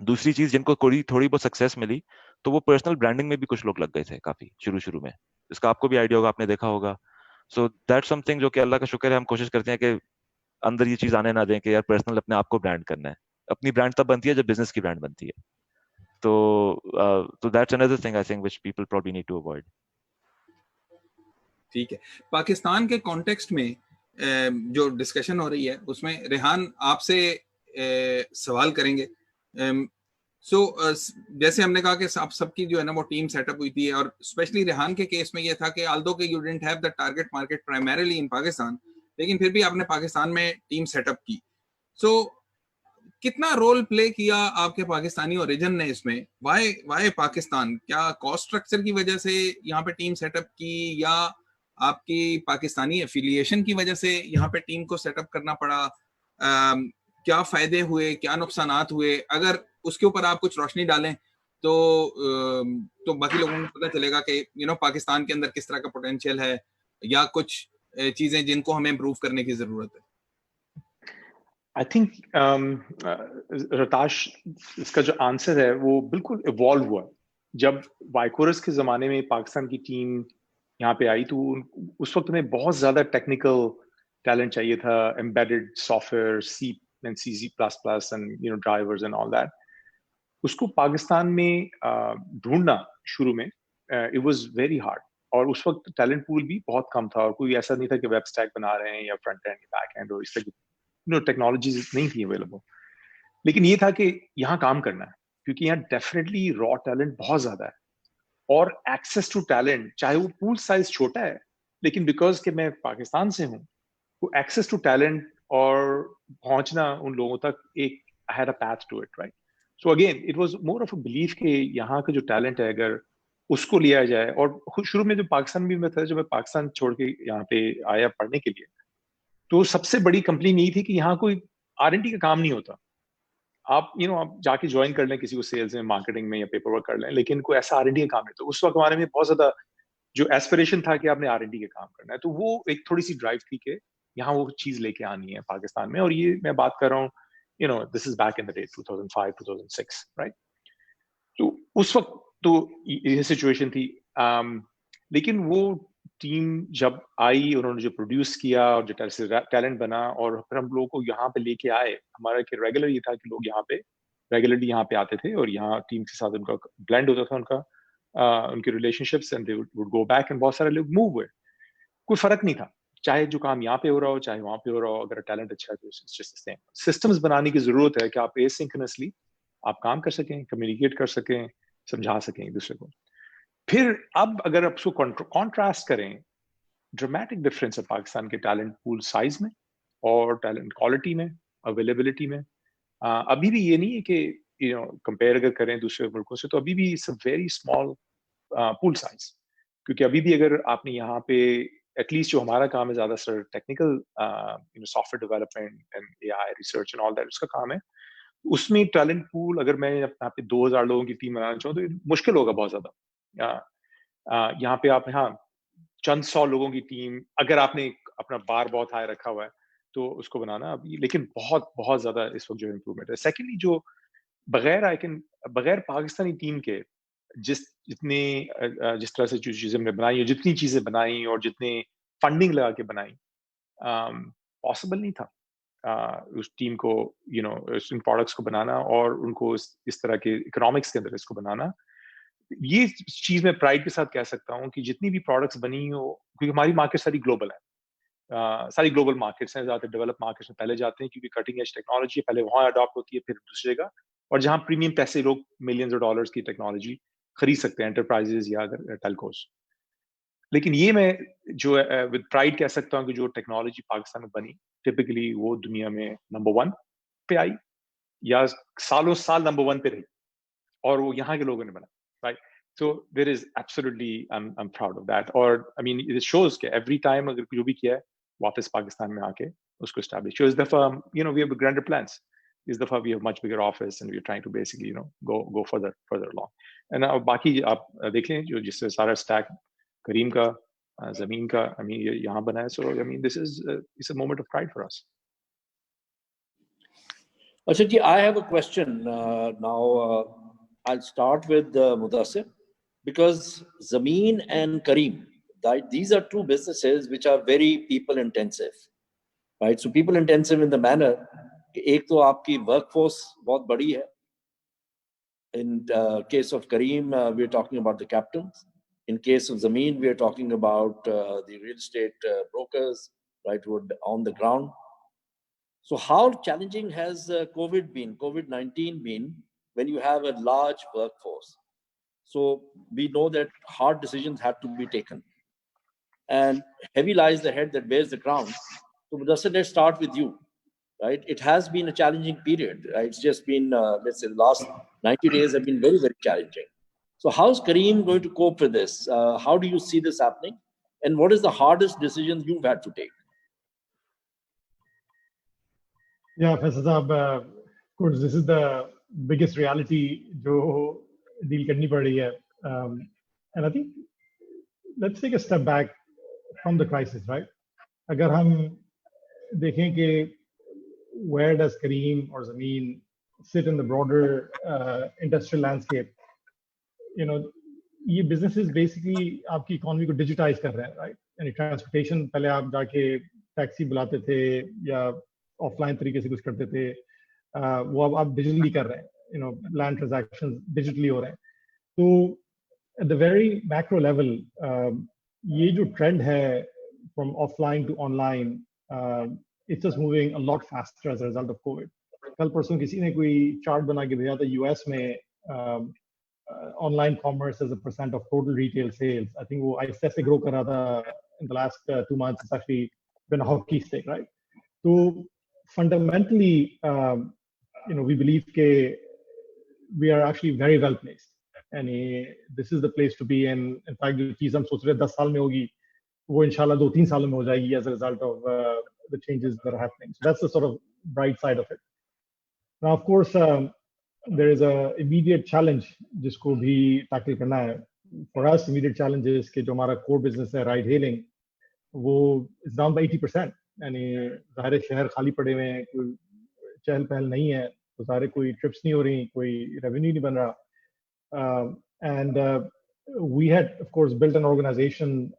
दूसरी चीज जिनको थोड़ी बहुत सक्सेस मिली, तो वो पर्सनल ब्रांडिंग में भी कुछ लोग लग गए थे काफी शुरू में, इसका आपको भी आइडिया होगा, आपने देखा होगा। सो दैट्स समथिंग जो कि अल्लाह का शुक्र है, हम कोशिश करते हैं कि अंदर ये चीज आने ना दें कि यार पर्सनल अपने आप को ब्रांड करना है। अपनी ब्रांड तब बनती है जब बिजनेस की ब्रांड बनती है, तो that's another thing I think which people probably need to avoid. ठीक है, पाकिस्तान के कॉन्टेक्स्ट में जो डिस्कशन हो रही है उसमें रेहान आपसे सवाल करेंगे। जैसे हमने कहा कि आप सबकी जो है ना वो टीम सेटअप हुई थी, और स्पेशली रेहान के केस में ये था कि ऑल्दो के you didn't have the target market primarily in Pakistan, लेकिन फिर भी आपने पाकिस्तान में टीम सेटअप की। कितना रोल प्ले किया आपके पाकिस्तानी ओरिजिन ने इसमें? वाई पाकिस्तान? क्या कॉस्ट स्ट्रक्चर की वजह से यहाँ पे टीम सेटअप की, या आपकी पाकिस्तानी एफिलिएशन की वजह से यहाँ पे टीम को सेटअप करना पड़ा? क्या फायदे हुए, क्या नुकसानात हुए? अगर उसके ऊपर आप कुछ रोशनी डालें तो बाकी लोगों को पता चलेगा कि पाकिस्तान के अंदर किस तरह का पोटेंशियल है, या कुछ चीजें जिनको हमें इम्प्रूव करने की जरूरत है। आई थिंक रताश, इसका जो आंसर है वो बिल्कुल इवॉल्व हुआ। जब वाइकोरस के ज़माने में पाकिस्तान की टीम यहाँ पे आई, तो उस वक्त में बहुत ज़्यादा टेक्निकल टैलेंट चाहिए था, embedded software, C and C++ and drivers and all that. उसको पाकिस्तान में ढूंढना शुरू में it was very hard, और उस वक्त टैलेंट पूल भी बहुत कम था, और कोई ऐसा नहीं था कि वेब स्टैक बना रहे हैं या फ्रंट एंड या बैक एंड, और इस तरह टेक्नोलॉजीज नहीं थी अवेलेबल। लेकिन ये था कि यहाँ काम करना है, क्योंकि यहाँ डेफिनेटली रॉ टैलेंट बहुत ज्यादा है, और एक्सेस टू टैलेंट, चाहे वो पूल साइज छोटा है, लेकिन बिकॉज कि मैं पाकिस्तान से हूँ, वो एक्सेस टू टैलेंट और पहुंचना उन लोगों तक, एक I had a path to it, right. So again it was more of a belief कि यहाँ का जो टैलेंट है अगर उसको लिया जाए। और शुरू में जो पाकिस्तान भी में था, जब मैं पाकिस्तान छोड़ के यहाँ पे आया पढ़ने के लिए, तो सबसे बड़ी कंप्लेन यही थी कि यहाँ कोई R&D का काम नहीं होता। आप आप जाके ज्वाइन कर लें किसी को सेल्स में, मार्केटिंग में, या पेपर वर्क कर लें, लेकिन कोई ऐसा R&D का काम नहीं। तो उस वक्त हमारे में बहुत ज्यादा जो एस्पिरेशन था कि आपने R&D का काम करना है, तो वो एक थोड़ी सी ड्राइव थी कि यहाँ वो चीज लेके आनी है पाकिस्तान में। और ये मैं बात कर रहा हूँ, this is back in the day 2005 2006, right. तो उस वक्त तो ये सिचुएशन थी, लेकिन वो टीम जब आई, उन्होंने जो प्रोड्यूस किया और जो टैलेंट बना, और फिर हम लोगों को यहाँ पे लेके आए। हमारा कि रेगुलर ये था कि लोग यहाँ पे रेगुलरली यहाँ पे आते थे और यहाँ टीम के साथ उनका ब्लेंड होता था, उनके relationships, and they would go back, and बहुत सारे लोग मूव हुए। कोई फर्क नहीं था, चाहे जो काम यहाँ पे हो रहा हो चाहे वहां पे हो रहा हो, अगर टैलेंट अच्छा है तो it's just the same. Systems बनाने की जरूरत है कि आप एसिंक्रोनसली आप काम कर सकें, कम्युनिकेट कर सकें, समझा सकें एक दूसरे को। फिर अब अगर आप उसको कॉन्ट्रास्ट करें, ड्रामेटिक डिफरेंस है पाकिस्तान के टैलेंट पूल साइज में और टैलेंट क्वालिटी में, अवेलेबिलिटी में। अभी भी ये नहीं है कि कंपेयर अगर करें दूसरे मुल्कों से, तो अभी भी it's a very small pool size. क्योंकि अभी भी अगर आपने यहाँ पे एटलीस्ट जो हमारा काम है ज्यादा sir technical software development and AI research and all that, उसका काम है, उसमें टैलेंट पूल अगर मैं यहाँ पे 2000 लोगों की टीम बनाना चाहूँ तो मुश्किल होगा बहुत ज्यादा। यहाँ पे आप चंद 100 लोगों की टीम, अगर आपने अपना बार बहुत हाई रखा हुआ है तो उसको बनाना अभी, लेकिन बहुत बहुत ज्यादा इस वक्त जो इम्प्रूवमेंट है। सेकेंडली, जो बगैर पाकिस्तानी टीम के जिस तरह से जो चीजें हमने बनाई, जितनी चीजें बनाई और जितने फंडिंग लगा के बनाई, पॉसिबल नहीं था उस टीम को इन प्रोडक्ट्स को बनाना और उनको इस तरह के इकोनॉमिक्स के अंदर इसको बनाना। ये चीज मैं प्राइड के साथ कह सकता हूँ कि जितनी भी प्रोडक्ट्स बनी हो, क्योंकि हमारी मार्केट सारी ग्लोबल है, सारी ग्लोबल मार्केट्स हैं, ज्यादातर डेवलप मार्केट्स में पहले जाते हैं क्योंकि कटिंग एज टेक्नोलॉजी पहले वहां अडॉप्ट होती है, फिर दूसरी जगह, और जहां प्रीमियम पैसे लोग मिलियंस ऑफ डॉलर्स की टेक्नोलॉजी खरीद सकते हैं, एंटरप्राइजेस या अगर टेलकोस। लेकिन ये मैं जो विद प्राइड कह सकता हूँ कि जो टेक्नोलॉजी पाकिस्तान में बनी, टिपिकली वो दुनिया में नंबर 1 पे आई या सालों साल नंबर 1 पे रही, और वो यहाँ के लोगों ने बना, right? So there is absolutely, I'm proud of that. Or I mean, it shows that every time अगर जो भी किया है, वापस पाकिस्तान में आके उसको establish. So इस दफा we have grander plans. इस दफा we have much bigger office and we are trying to basically go further along. And बाकी आप देख लें जो जिससे सारा stack करीम का, ज़मीन का, I mean ये यहाँ बना है. So I mean this is it's a moment of pride for us. Ashok ji, I have a question now. I'll start with Mudassir, because Zameen and Kareem, right, these are two businesses which are very people intensive, right? So people intensive in the manner, एक तो आपकी workforce बहुत बड़ी है. In case of Kareem, we're talking about the captains. In case of Zameen, we're talking about the real estate brokers, right, who are on the ground. So how challenging has COVID-19 been when you have a large workforce? So we know that hard decisions had to be taken. And heavy lies the head that bears the crown. So Mudassir, let's start with you, right? It has been a challenging period, right? It's just been, let's say the last 90 days have been very, very challenging. So how's Kareem going to cope with this? How do you see this happening? And what is the hardest decision you've had to take? Yeah, Faisal Saab, of course, this is the biggest reality जो deal करनी पड़ रही है. And I think let's take a step back from the crisis, right? अगर हम देखें कि where does Kareem or Zameen sit in the broader industrial landscape? ये businesses basically आपकी economy को digitize कर रहे हैं, right? यानी transportation पहले आप जाके taxi बुलाते थे या ऑफलाइन तरीके से कुछ करते थे, वो अब आप डिजिटली कर रहे हैं, लैंड ट्रांजैक्शंस डिजिटली हो रहे हैं. तो at the very macro level ये जो ट्रेंड है from offline to online, it's just moving a lot faster as a result of COVID. कल परसों किसी ने कोई चार्ट बना के भेजा था, यूएस में online commerce as a percent of total retail sales, I think वो आहिस्ते से ग्रो कर रहा था in the last 2 months. It's actually been a hockey stick, right? तो fundamentally, we believe that we are actually very well placed, and this is the place to be. And in fact, जो चीज़ हम सोच रहे 10 साल में होगी, वो इंशाल्लाह 2-3 सालों में हो जाएगी as a result of the changes that are happening. So that's the sort of bright side of it. Now, of course, there is a immediate challenge जिसको भी tackle करना है. For us, immediate challenge is कि जो हमारा core business है, ride hailing, वो is down by 80%. यानी ज़ाहिर शहर खाली पड़े हुए हैं, कोई चहल पहल नहीं है, तो सारे कोई ट्रिप्स नहीं हो रही, कोई रेवेन्यू नहीं बन रहा. And we had, of course, built an organization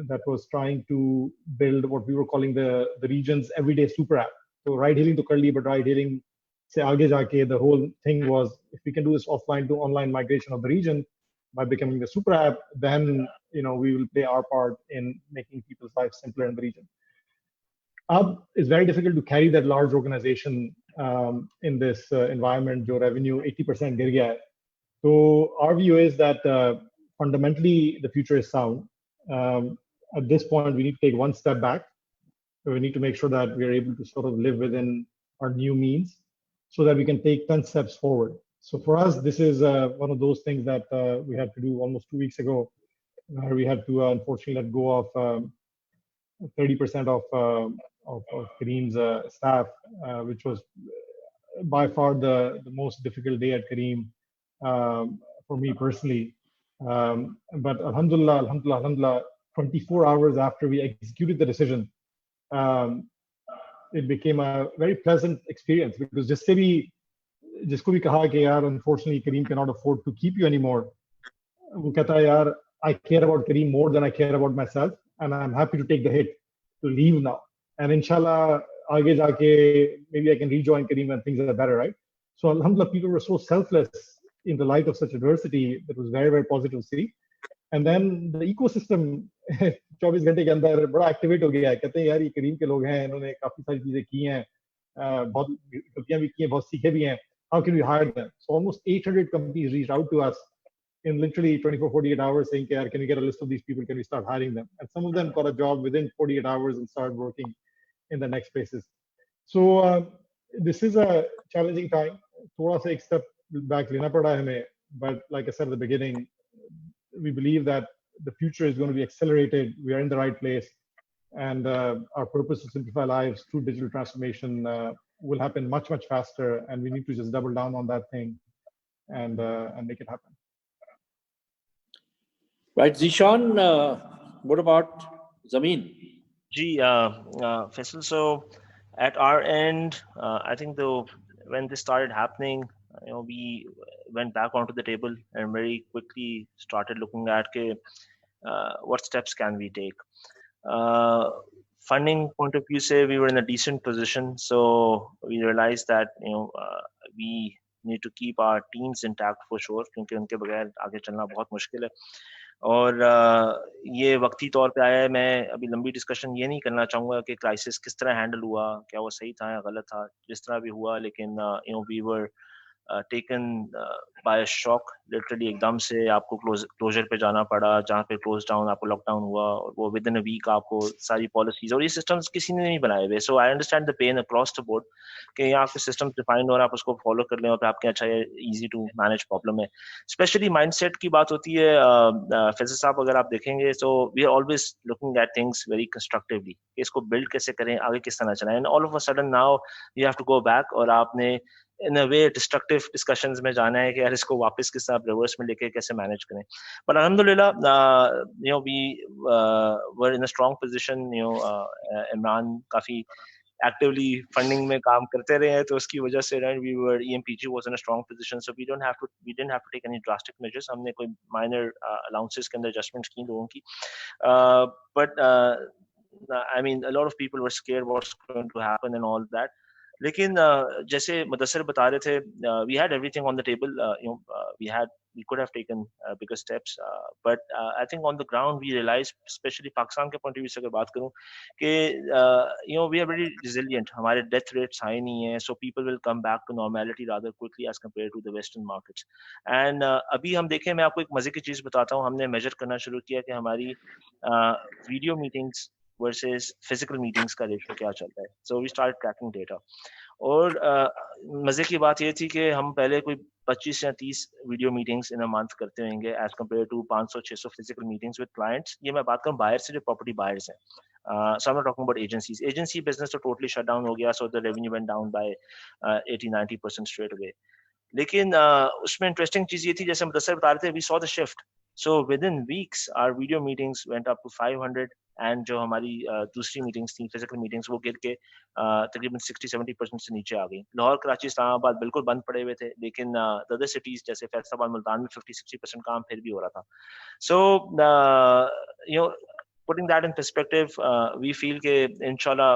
that was trying to build what we were calling the region's everyday super app. So ride hailing to Karli, but ride hailing se aage jaake, the whole thing was, if we can do this offline to online migration of the region by becoming the super app, then we will play our part in making people's lives simpler in the region. It's very difficult to carry that large organization in this environment. Jo revenue 80% gir gaya hai. So our view is that fundamentally the future is sound. At this point, we need to take one step back. We need to make sure that we are able to sort of live within our new means so that we can take 10 steps forward. So for us, this is one of those things that we had to do almost 2 weeks ago, where we had to unfortunately let go of 30% of Careem's staff, which was by far the most difficult day at Careem for me personally. But alhamdulillah, 24 hours after we executed the decision, it became a very pleasant experience, because जिसको भी कहा कि यार unfortunately Careem cannot afford to keep you anymore, वो कहता है यार I care about Careem more than I care about myself, and I'm happy to take the hit to leave now, and inshallah आगे जाके maybe I can rejoin Careem when things are better, right? So alhamdulillah, people were so selfless in the light of such adversity. That was very, very positive to see. And then the ecosystem 24 घंटे के अंदर बड़ा activate हो गया है. कहते हैं यार ये Careem के लोग हैं, इन्होंने काफी सारी चीजें की हैं, बहुत गलतियां भी की हैं, बहुत सीखे भी हैं. How can we hire them? So almost 800 companies reached out to us in literally 24-48 hours saying, can we get a list of these people? Can we start hiring them? And some of them got a job within 48 hours and started working in the next places. So this is a challenging time. थोड़ा सा एक step back लेना पड़ा हमें. But like I said at the beginning, we believe that the future is going to be accelerated. We are in the right place. And our purpose to simplify lives through digital transformation will happen much, much faster. And we need to just double down on that thing and make it happen. Right, Zishan, what about Zameen? Faisal, so at our end, I think when this started happening, we went back onto the table and very quickly started looking at what steps can we take. Funding point of view, say we were in a decent position, so we realized that we need to keep our teams intact for sure, क्योंकि उनके बगैर आगे चलना बहुत मुश्किल है. और ये वक्ती तौर पे आया है. मैं अभी लंबी डिस्कशन ये नहीं करना चाहूँगा कि क्राइसिस किस तरह हैंडल हुआ, क्या वो सही था या गलत था, जिस तरह भी हुआ, लेकिन we were taken by a shock, literally एकदम से आपको क्लोजर पे जाना पड़ा, जहाँ पे क्लोज डाउन आपको लॉकडाउन हुआ, और वो विद इन अ वीक आपको सारी पॉलिसीज और ये सिस्टम्स किसी ने नहीं बनाए हुए. So I understand the pain across the board कि यहाँ आपके सिस्टम्स डिफाइंड और आप उसको फॉलो कर लें और फिर आपके अच्छा ये इजी टू मैनेज प्रॉब्लम है. स्पेशली माइंडसेट की बात होती है. फैसल साहब अगर आप देखेंगे, so we are always looking at things very constructively, इसको बिल्ड कैसे करें, आगे किस तरह चलाएं. And all of a sudden now you have to go back और आपने in a way destructive discussions में जाना है कि यार इसको वापस किस तरह रिवर्स में लेके कैसे मैनेज करें. But alhamdulillah, we were in a strong position. Imran काफी actively funding में काम करते रहे हैं, तो उसकी वजह से EMPG was in a strong position, so we didn't have to take any drastic measures. हमने कोई minor allowances के अंदर adjustments की लोगों की. But I mean, a lot of people were scared what's going to happen and all that. लेकिन जैसे मुदस्सिर बता रहे थे, we had everything on the table. We could have taken bigger steps, but I think on the ground we realized, especially Pakistan के point of view से अगर बात करूं, कि we are very resilient. हमारे death rates high नहीं है, so people will come back to normality rather quickly as compared to the Western markets. And अभी हम देखें, मैं आपको एक मजे की चीज बताता हूँ. हमने measure करना शुरू किया कि हमारी video meetings versus physical meetings का रेशियो क्या चल रहा है. So we started tracking data. और मजे की बात ये थी कि हम पहले कोई 25 या 30 video meetings in a month करते होंगे as compare to 500-600 physical meetings with clients. ये मैं बात करूं बायर से, जो प्रॉपर्टी बायर्स हैं. So I'm not talking about agencies. Agency business तो totally shut down हो गया, so the revenue went down by 80-90% straight away. लेकिन उसमें इंटरेस्टिंग चीज ये थी, जैसे मुदस्सिर बता रहे थे, we saw the shift. So within weeks, our video meetings went up to 500, and जो हमारी दूसरी मीटिंग्स थी, फिजिकल मीटिंग्स, वो गिर के तकरीबन 60-70% से नीचे आ गई. लाहौर, कराची, इस्लामाबाद बिल्कुल बंद पड़े हुए थे, लेकिन अदर सिटीज जैसे फैसलाबाद, मुल्तान में 50-60% काम फिर भी हो रहा था. So you know, putting that in perspective, we feel that inshallah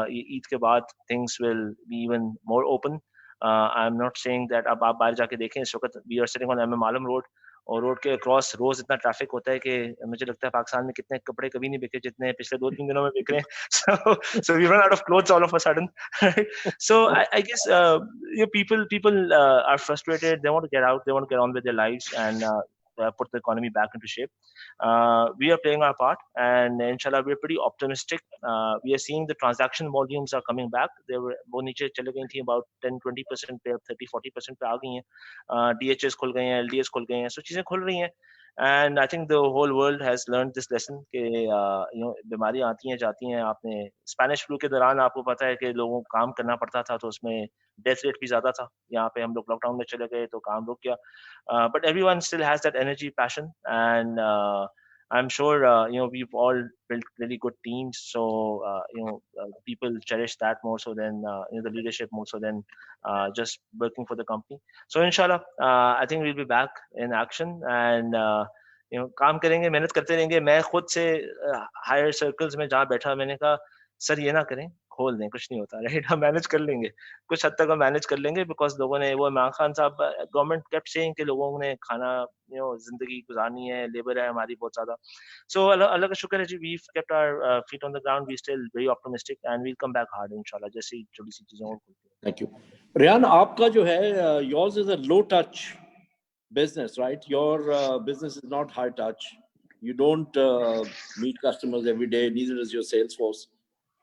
Eid के बाद things will be even more open. I'm not saying that अब आप बाहर जाके देखें, इस वक्त we are sitting on MM Alam Road, और रोड के अक्रॉस रोज इतना ट्रैफिक होता है कि मुझे लगता है पाकिस्तान में कितने कपड़े कभी नहीं बिके जितने पिछले 2-3 दिनों में बिक रहे हैं. So we run out of clothes all of a sudden. So I guess people are frustrated. They want to get out. They want to get on with their lives and put the economy back into shape. We are playing our part, and inshallah we're pretty optimistic. We are seeing the transaction volumes are coming back. They were वो नीचे चले गई थी, about 10-20% पे, 30-40% पे आ गई हैं. DHS खुल गए हैं, LDS खुल गए हैं, so चीजें खुल रही हैं. And I think the whole world has learned this lesson कि बीमारियां आती हैं जाती हैं. आपने स्पेनिश फ्लू के दौरान आपको पता है कि लोगों को काम करना पड़ता था, तो उसमें डेथ रेट भी ज्यादा था. यहाँ पे हम लोग लॉकडाउन में चले गए तो काम रुक गया. But everyone still has that energy, passion, and I'm sure we've all built really good teams, so people cherish that more so than the leadership, more so than just working for the company. So inshallah, I think we'll be back in action, and काम करेंगे, मेहनत करते रहेंगे. मैं खुद से higher circles में जहाँ बैठा, मैंने कहा सर ये ना करें, खोल दें, कुछ नहीं होता, राइट, हम मैनेज कर लेंगे, कुछ हद तक हम मैनेज कर लेंगे. बिकॉज लोगों ने, वो इमरान खान साहब, गवर्नमेंट केप्ट सेइंग कि लोगों ने खाना जिंदगी गुजारनी है, लेबर है हमारी बहुत ज्यादा. सो अल्लाह का शुक्र है जी, we kept our feet on the ground, we still very optimistic, and we'll come back hard इंशाल्लाह, जैसे ही छोटी सी चीजें और खुलती हैं. Thank you. रियान, आपका जो है, yours is a low touch business, right? Your business is not high touch. You don't meet customers every day, neither is your sales force.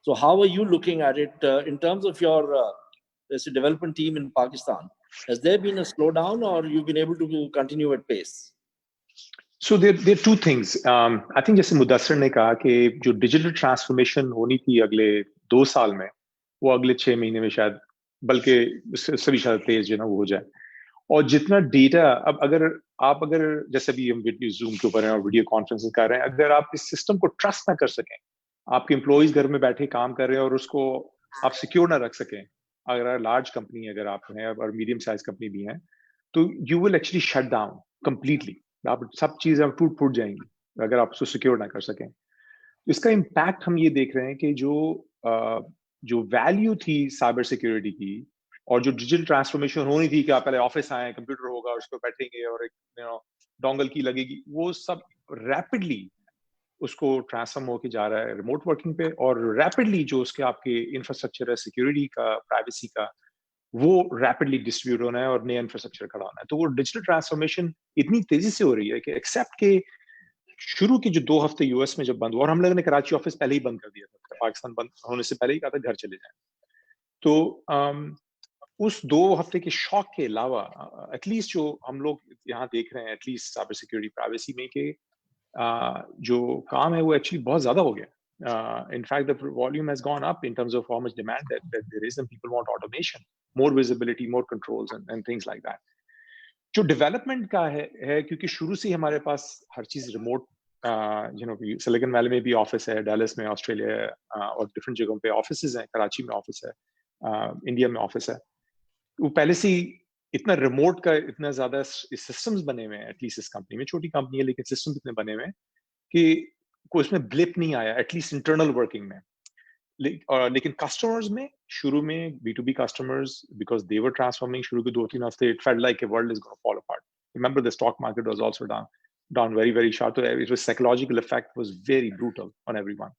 So how are you looking at it in terms of your development team in Pakistan? Has there been a slowdown, or you've been able to continue at pace? So there are two things. I think जैसे मुदस्सर ने कहा कि जो digital transformation होनी थी अगले 2 साल में, वो अगले 6 महीने में शायद, बल्कि सभी शायद तेज वो हो जाए. और जितना डेटा, अब अगर जैसे भी हम वीडियो जूम के ऊपर हैं और वीडियो कॉन्फ्रेंसेस कर रहे हैं, अगर आप इस सिस्टम को ट्रस्ट ना कर सकें, आपके एम्प्लॉइज घर में बैठे काम कर रहे हैं और उसको आप सिक्योर ना रख सकें, अगर लार्ज कंपनी अगर आप हैं और मीडियम साइज कंपनी भी हैं, तो you will actually shut down completely. आप सब चीजें टूट फूट जाएंगी अगर आप उसको सिक्योर ना कर सकें. इसका इम्पैक्ट हम ये देख रहे हैं कि जो वैल्यू थी साइबर सिक्योरिटी की, और जो डिजिटल ट्रांसफॉर्मेशन होनी थी कि आप पहले ऑफिस आए, कंप्यूटर होगा, उस पर बैठेंगे और एक डोंगल की लगेगी, वो सब रैपिडली उसको ट्रांसफॉर्म होके जा रहा है रिमोट वर्किंग पे. और रैपिडली जो उसके आपके इंफ्रास्ट्रक्चर है सिक्योरिटी का, प्राइवेसी का, वो रैपिडली डिस्ट्रीब्यूट होना है और नया इंफ्रास्ट्रक्चर खड़ा होना है. तो वो डिजिटल ट्रांसफॉर्मेशन इतनी तेजी से हो रही है कि एक्सेप्ट के शुरू के जो 2 हफ्ते यूएस में जब बंद हुआ, और हम लोगों ने कराची ऑफिस पहले ही बंद कर दिया था, पाकिस्तान बंद होने से पहले ही कहा था घर चले जाएं. तो उस 2 हफ्ते के शॉक के अलावा एटलीस्ट जो हम लोग यहाँ देख रहे हैं, एटलीस्ट साइबर सिक्योरिटी प्राइवेसी में, कि जो काम है वो एक्चुअली बहुत ज्यादा हो गया. In fact, the volume has gone up in terms of how much demand that there is, and people want automation, more visibility, more controls, and things like that. जो डेवलपमेंट का है क्योंकि शुरू से हमारे पास हर चीज रिमोट, सिलिकॉन वैली में भी ऑफिस है, डैलस में ऑस्ट्रेलिया और डिफरेंट जगहों पे ऑफिसेज हैं, कराची में ऑफिस है, इंडिया में ऑफिस है. वो पहले से इतना रिमोट का इतना ज्यादा सिस्टम्स बने हुए हैं, एटलीस्ट इस कंपनी में, छोटी कंपनी है लेकिन सिस्टम्स इतने बने हुए हैं कि कोई इसमें ब्लिप नहीं आया, एटलीस्ट इंटरनल वर्किंग में. लेकिन कस्टमर्स में शुरू में B2B customers, because they were transforming, शुरू के 2-3 हफ्ते it felt like a world is going to fall apart. Remember, the stock market was also down very sharp. So it was psychological effect was very brutal on everyone.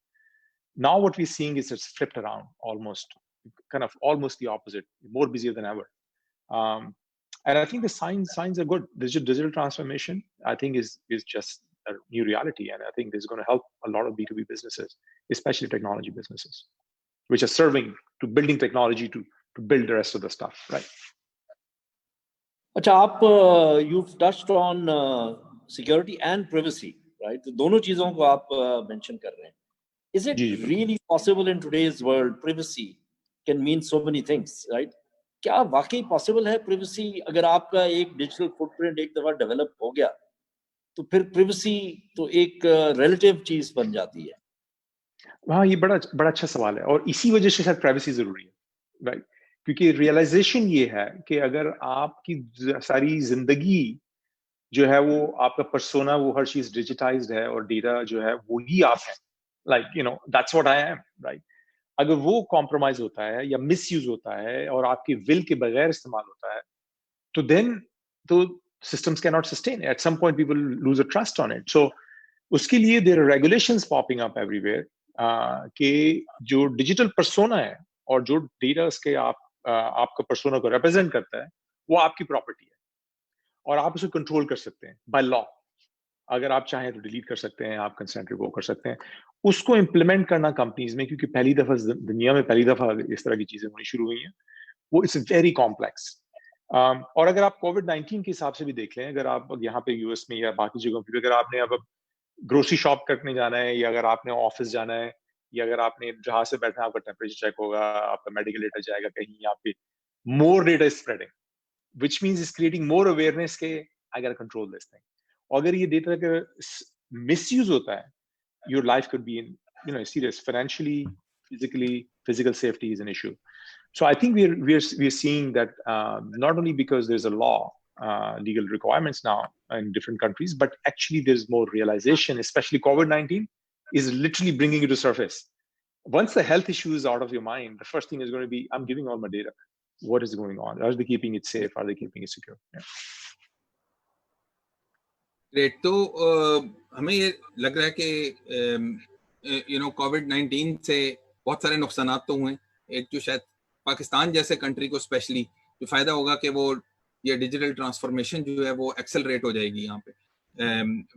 Now what we're seeing is it's flipped around, almost the opposite, more busier than ever. And I think the signs are good. Digital transformation, I think, is just a new reality, and I think this is going to help a lot of B2B businesses, especially technology businesses, which are serving to building technology to build the rest of the stuff, right? अच्छा, आप you've touched on security and privacy, right? तो दोनों चीजों को आप mention कर रहे हैं. Is it really possible in today's world? Privacy can mean so many things, right? क्या वाकई possible है privacy? अगर आपका एक digital footprint एक दफा develop हो गया, तो फिर privacy तो एक relative चीज बन जाती है। हाँ, ये बड़ा बड़ा अच्छा सवाल है और इसी वजह से शायद प्राइवेसी जरूरी है, राइट? क्योंकि रियलाइजेशन ये है कि अगर आपकी सारी जिंदगी जो है वो आपका पर्सोना वो हर चीज डिजिटाइज्ड है और डेटा जो है वो ही आप है, like you know that's what I am, right? अगर वो कॉम्प्रोमाइज होता है या मिसयूज होता है और आपकी विल के बगैर इस्तेमाल होता है, तो देन तो systems cannot sustain. At some point, people lose a trust on it. So, उसके लिए there are regulations popping up everywhere कि जो digital persona है और जो data के आपका persona को represent करता है, वो आपकी property है और आप उसे control कर सकते हैं by law. अगर आप चाहें तो डिलीट कर सकते हैं, आप कंसेंट रिवोक कर सकते हैं। उसको इम्प्लीमेंट करना कंपनीज में, क्योंकि पहली दफा दुनिया में पहली दफा इस तरह की चीजें होनी शुरू हुई हैं, वो इट्स वेरी कॉम्प्लेक्स। और अगर आप कोविड-19 के हिसाब से भी देख लें, अगर आप यहाँ पे यूएस में या बाकी जगहों पे अगर आपने अब ग्रोसरी शॉप करने जाना है या अगर आपने ऑफिस जाना है या अगर आपने जहां से बैठना है आपका टेम्परेचर चेक होगा, आपका मेडिकल डेटा जाएगा कहीं, यहाँ पे more data is spreading, which means is creating more awareness के आई गोटा कंट्रोल दिस थिंग। अगर ये डेटा का मिसयूज होता है, your life could be in, you know, serious financially, physically. Physical safety is an issue. So I think we're seeing that not only because there's a law, legal requirements now in different countries, but actually there's more realization. Especially COVID-19 is literally bringing it to surface. Once the health issue is out of your mind, the first thing is going to be, I'm giving all my data. What is going on? Are they keeping it safe? Are they keeping it secure? Yeah. Great. तो हमें ये लग रहा है कि you know कोविड-19 से बहुत सारे नुकसान तो हुए। एक जो शायद पाकिस्तान जैसे कंट्री को स्पेशली जो फायदा होगा कि वो ये डिजिटल ट्रांसफॉर्मेशन जो है वो एक्सेलरेट हो जाएगी यहाँ पे,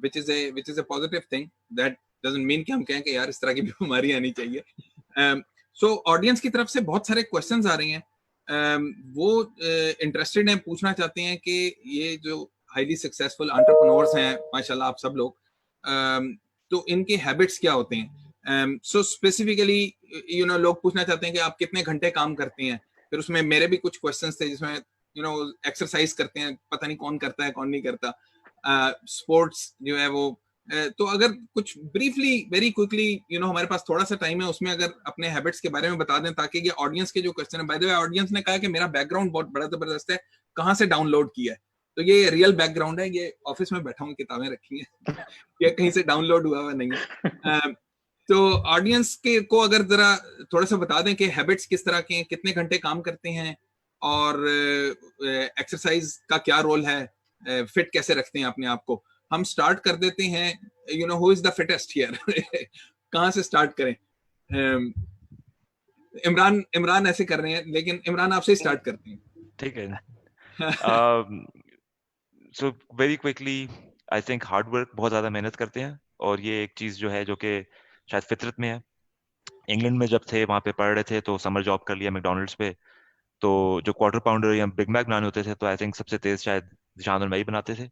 which is a positive thing. That doesn't mean कि हम कहें कि यार इस तरह की बीमारी आनी चाहिए। सो ऑडियंस की तरफ से बहुत सारे क्वेश्चंस आ रहे हैं, वो इंटरेस्टेड हैं, पूछना चाहते हैं कि ये जो हाईली सक्सेसफुल एंटरप्रेन्योर्स हैं माशाल्लाह आप सब लोग, तो इनके हैबिट्स क्या होते हैं। सो स्पेसिफिकली यू नो लोग पूछना चाहते हैं कि आप कितने घंटे काम करते हैं। फिर उसमें मेरे भी कुछ क्वेश्चंस थे जिसमें यू नो एक्सरसाइज करते हैं, पता नहीं कौन करता है कौन नहीं करता, स्पोर्ट्स जो है वो। तो अगर कुछ briefly very quickly you know हमारे पास थोड़ा सा टाइम है उसमें अगर अपने हैबिट्स के बारे में बता दें ताकि ये ऑडियंस के जो क्वेश्चन है, बाय द वे ऑडियंस ने कहा कि मेरा बैकग्राउंड बहुत बड़ा जबरदस्त है, कहाँ से डाउनलोड किया है। तो ये रियल बैकग्राउंड है, ये ऑफिस में बैठा हूँ, किताबें रखी हैं, ये कहीं से डाउनलोड हुआ हुआ नहीं है। तो ऑडियंस के को अगर जरा थोड़ा सा बता दें कि हैबिट्स किस तरह के हैं, कितने घंटे काम करते हैं और एक्सरसाइज का क्या रोल है, फिट कैसे रखते हैं अपने आप को। हम स्टार्ट कर देते हैं, you know who is the fittest here, कहाँ से स्टार्ट करें। इमरान ऐसे कर रहे हैं, लेकिन इमरान आपसे ही स्टार्ट करते हैं। ठीक है। So very quickly I think hard work, बहुत ज़्यादा मेहनत करते हैं और ये एक चीज़ जो है जो कि शायद फितरत में है। इंग्लैंड में जब थे वहाँ पे पढ़ रहे थे तो समर जॉब कर लिया मैकडोनल्ड्स पे, तो जो क्वार्टर पाउंडर या बिग मैक बनाने होते थे तो आई थिंक सबसे तेज शायद दिशान और मैं ही बनाते थे।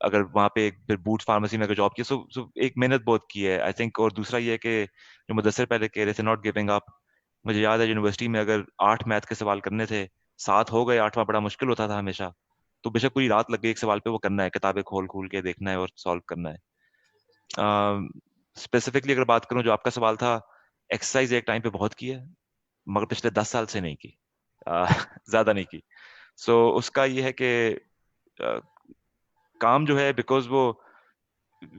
अगर वहाँ पे फिर बूट्स फार्मेसी में अगर जॉब की, सो एक मेहनत बहुत की है आई थिंक। और दूसरा ये है कि जो मुदस्सिर पहले कह रहे थे नॉट गिविंग अप, मुझे याद है यूनिवर्सिटी में अगर 8 मैथ के सवाल करने थे, 7 हो गए, 8वां बड़ा मुश्किल होता था हमेशा, तो बेशक पूरी रात लग गई एक सवाल पे, वो करना है, किताबें खोल खोल के देखना है और सॉल्व करना है। स्पेसिफिकली अगर बात करूं जो आपका सवाल था, एक्सरसाइज एक टाइम पे बहुत की है मगर पिछले 10 साल से नहीं की, ज्यादा नहीं की। सो उसका ये है कि काम जो है बिकॉज वो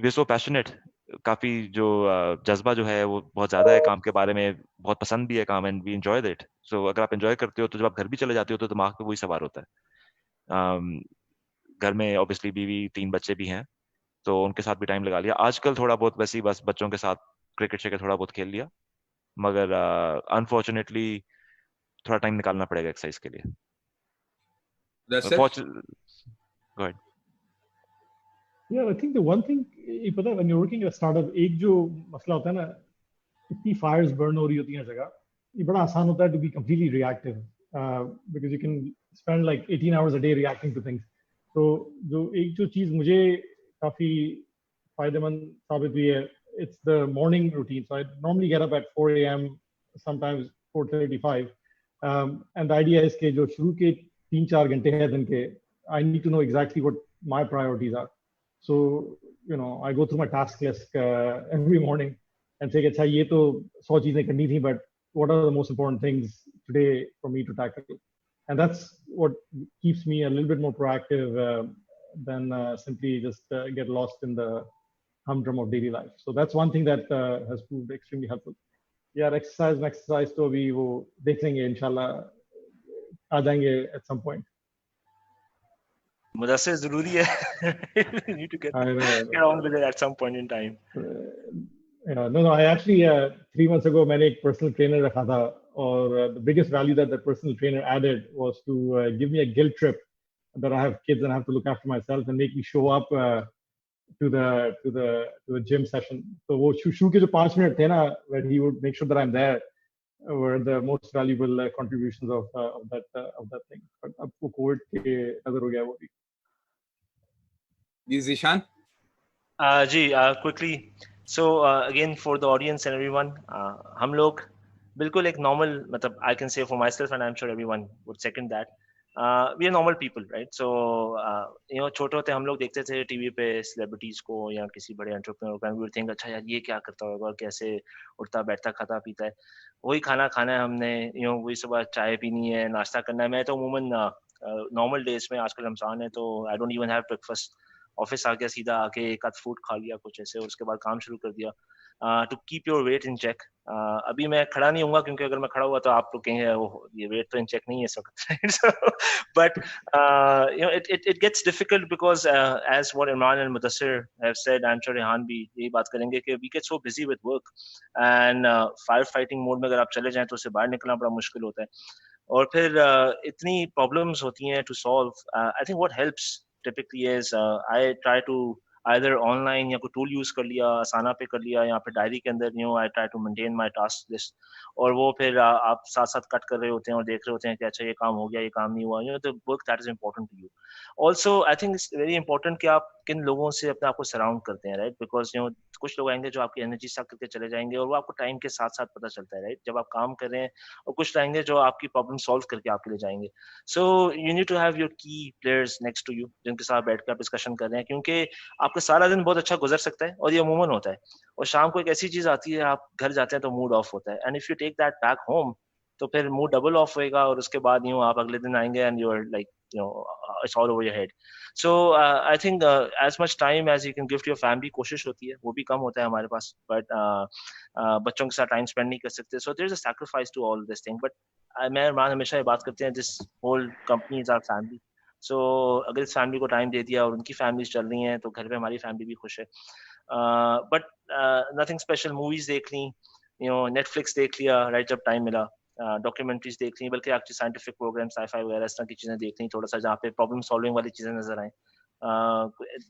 वी सो पैशनेट, काफी जो जज्बा जो है वो बहुत ज्यादा है काम के बारे में, बहुत पसंद भी है काम एंड वी एंजॉय दैट। सो अगर आप एंजॉय करते हो तो जब आप घर भी चले जाते हो तो दिमाग पे वही सवार होता है। घर में ऑब्वियसली बीवी 3 बच्चे भी हैं तो उनके साथ भी टाइम लगा लिया। आजकल थोड़ा बहुत वैसे ही बस बच्चों के साथ क्रिकेट शेकेट थोड़ा बहुत खेल लिया, मगर अनफॉर्चुनेटली थोड़ा टाइम निकालना पड़ेगा एक्सरसाइज के लिए। Go ahead. Yeah, I think the one thing, ये पता है when you're working at a startup, एक जो मसला होता है ना, इतनी fires burn हो रही होती हैं जगह, ये बड़ा आसान होता है to be completely reactive, because you can spend like 18 hours a day reacting to things. तो जो एक जो चीज़ मुझे काफी फायदेमंद साबित हुई है, it's the morning routine. So I normally get up at 4 a.m., sometimes 4:35, and the idea is कि जो शुरू के 3-4 घंटे हैं दिन के, I need to know exactly what my priorities are. So, you know, I go through my task list every morning and say, अच्छा ये तो 100 चीजें करनी थी, but what are the most important things today for me to tackle? And that's what keeps me a little bit more proactive than simply just get lost in the humdrum of daily life. So that's one thing that has proved extremely helpful. Yeah, exercise तो अभी वो देख लेंगे इंशाल्लाह, आ जाएंगे at some point. Mudassir जरूरी है. You need to get on with it at some point in time. No, I actually 3 months ago मैंने एक personal trainer रखा था, और the biggest value that the personal trainer added was to give me a guilt trip that I have kids and I have to look after myself and make me show up to the gym session. So वो शू के जो 5 minute थे ना, where he would make sure that I'm there, were the most valuable contributions of that thing. But अब वो Covid के नजर हो गया वो भी. जी ज़ीशान. जी quickly. So again for the audience and everyone, हम लोग बिल्कुल एक normal, मतलब I can say for myself and I'm sure everyone would second that. We are normal people, right? So you know, छोटे होते हम लोग देखते थे टीवी पे celebrities को या किसी बड़े entrepreneur को, we would think अच्छा यार ये क्या करता होगा, कैसे उठता बैठता खाता पीता है, वही खाना खाना है हमने, you know, वही सुबह चाय पीनी है, नाश्ता करना है. मैं तो अमूमन normal days में, आजकल रमजान है तो I don't even have breakfast. Office आ गया, सीधा आके एक आध फूड खा लिया कुछ ऐसे, और उसके बाद काम शुरू कर दिया. To keep your weight in check. अभी मैं खड़ा नहीं हूँगा क्योंकि अगर मैं खड़ा हुआ तो आप लोग कहेंगे ये वेट तो इन चेक नहीं है इस वक्त. But you know it gets difficult because as what Imran and Mudassir have said, I'm sure Rehan भी यही बात करेंगे कि we get so busy with work and fire fighting mode में अगर आप चले जाएं तो उससे बाहर निकलना बड़ा मुश्किल होता है. और फिर इतनी प्रॉब्लम्स होती हैं to solve. I think what helps typically is I try to either online या कोई टूल यूज कर लिया, आसाना पे कर लिया, या फिर डायरी के अंदर I try to maintain my task list, और वो फिर आप साथ साथ कट कर रहे होते हैं और देख रहे होते हैं कि अच्छा ये काम हो गया, ये काम नहीं हुआ. You know, the work that is important to you. Also I think it's very important कि आप किन लोगों से अपने आप को सराउंड करते हैं, right? Because you know कुछ लोग आएंगे जो आपकी एनर्जी सक करके चले जाएंगे, और वो आपको टाइम के साथ साथ पता चलता है, राइट? जब आप काम कर रहे हैं, और कुछ आएंगे जो आपकी प्रॉब्लम सॉल्व करके आपके लिए जाएंगे. So you need to have your key players next to you, जिनके साथ बैठ कर आप डिस्कशन कर रहे हैं, क्योंकि आपका सारा दिन बहुत अच्छा गुजर सकता है और ये अमूमन होता है, और शाम को एक ऐसी चीज आती है, आप घर जाते हैं तो मूड ऑफ होता है, and if you take that back home तो फिर मूड डबल ऑफ होएगा, और उसके बाद यूं आप अगले दिन आएंगे and you are like you know it's all over your head. So I think as much time as you can give to your family, कोशिश होती है, वो भी कम होता है हमारे पास, but बच्चों के साथ टाइम स्पेंड नहीं कर सकते, so there's a sacrifice to all this thing. But मैं इमरान हमेशा ये बात करते हैं, this whole company is our family. So अगर इस फैमिली को टाइम दे दिया और उनकी फैमिलीज चल रही हैं तो घर पे हमारी फैमिली भी खुश है. But nothing special. मूवीज देख ली, you know, Netflix देख लिया, राइट, जब टाइम मिला, डॉक्यूमेंट्रीज देख ली, बल्कि आपकी साइंटिफिक प्रोग्राम साई-फाई वगैरह इस तरह की चीजें देख ली, थोड़ा सा जहाँ पे प्रॉब्लम सॉल्विंग वाली चीजें नजर आए,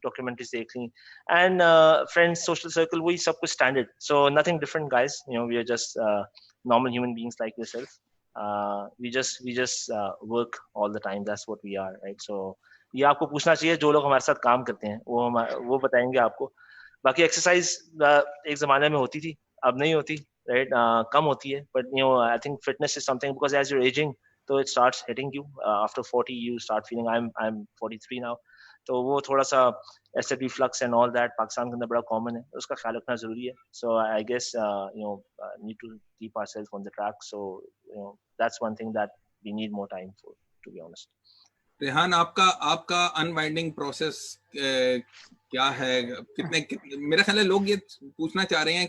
डॉक्यूमेंट्रीज देख ली, एंड फ्रेंड्स, सोशल सर्कल, वही सब कुछ standard. So nothing different guys, you know, we are just normal human beings like yourself. we just work all the time. That's what we are, right? So ये आपको पूछना चाहिए, जो लोग हमारे साथ काम करते हैं वो बताएंगे आपको. बाकी एक्सरसाइज एक जमाने में होती थी, अब नहीं होती, right? कम होती है, but you know, I think fitness is something, because as you're aging, so it starts hitting you. After 40, you start feeling, I'm 43 now, तो वो थोड़ा सा acid reflux and all that Pakistan के अंदर बड़ा common है, उसका ख्याल रखना जरूरी है. So I guess you know, need to keep ourselves on the track. So you know, that's one thing that we need more time for, to be honest. Rehan, आपका अनवाइंडिंग प्रोसेस क्या है? कितने मेरा ख्याल है लोग ये पूछना चाह रहे हैं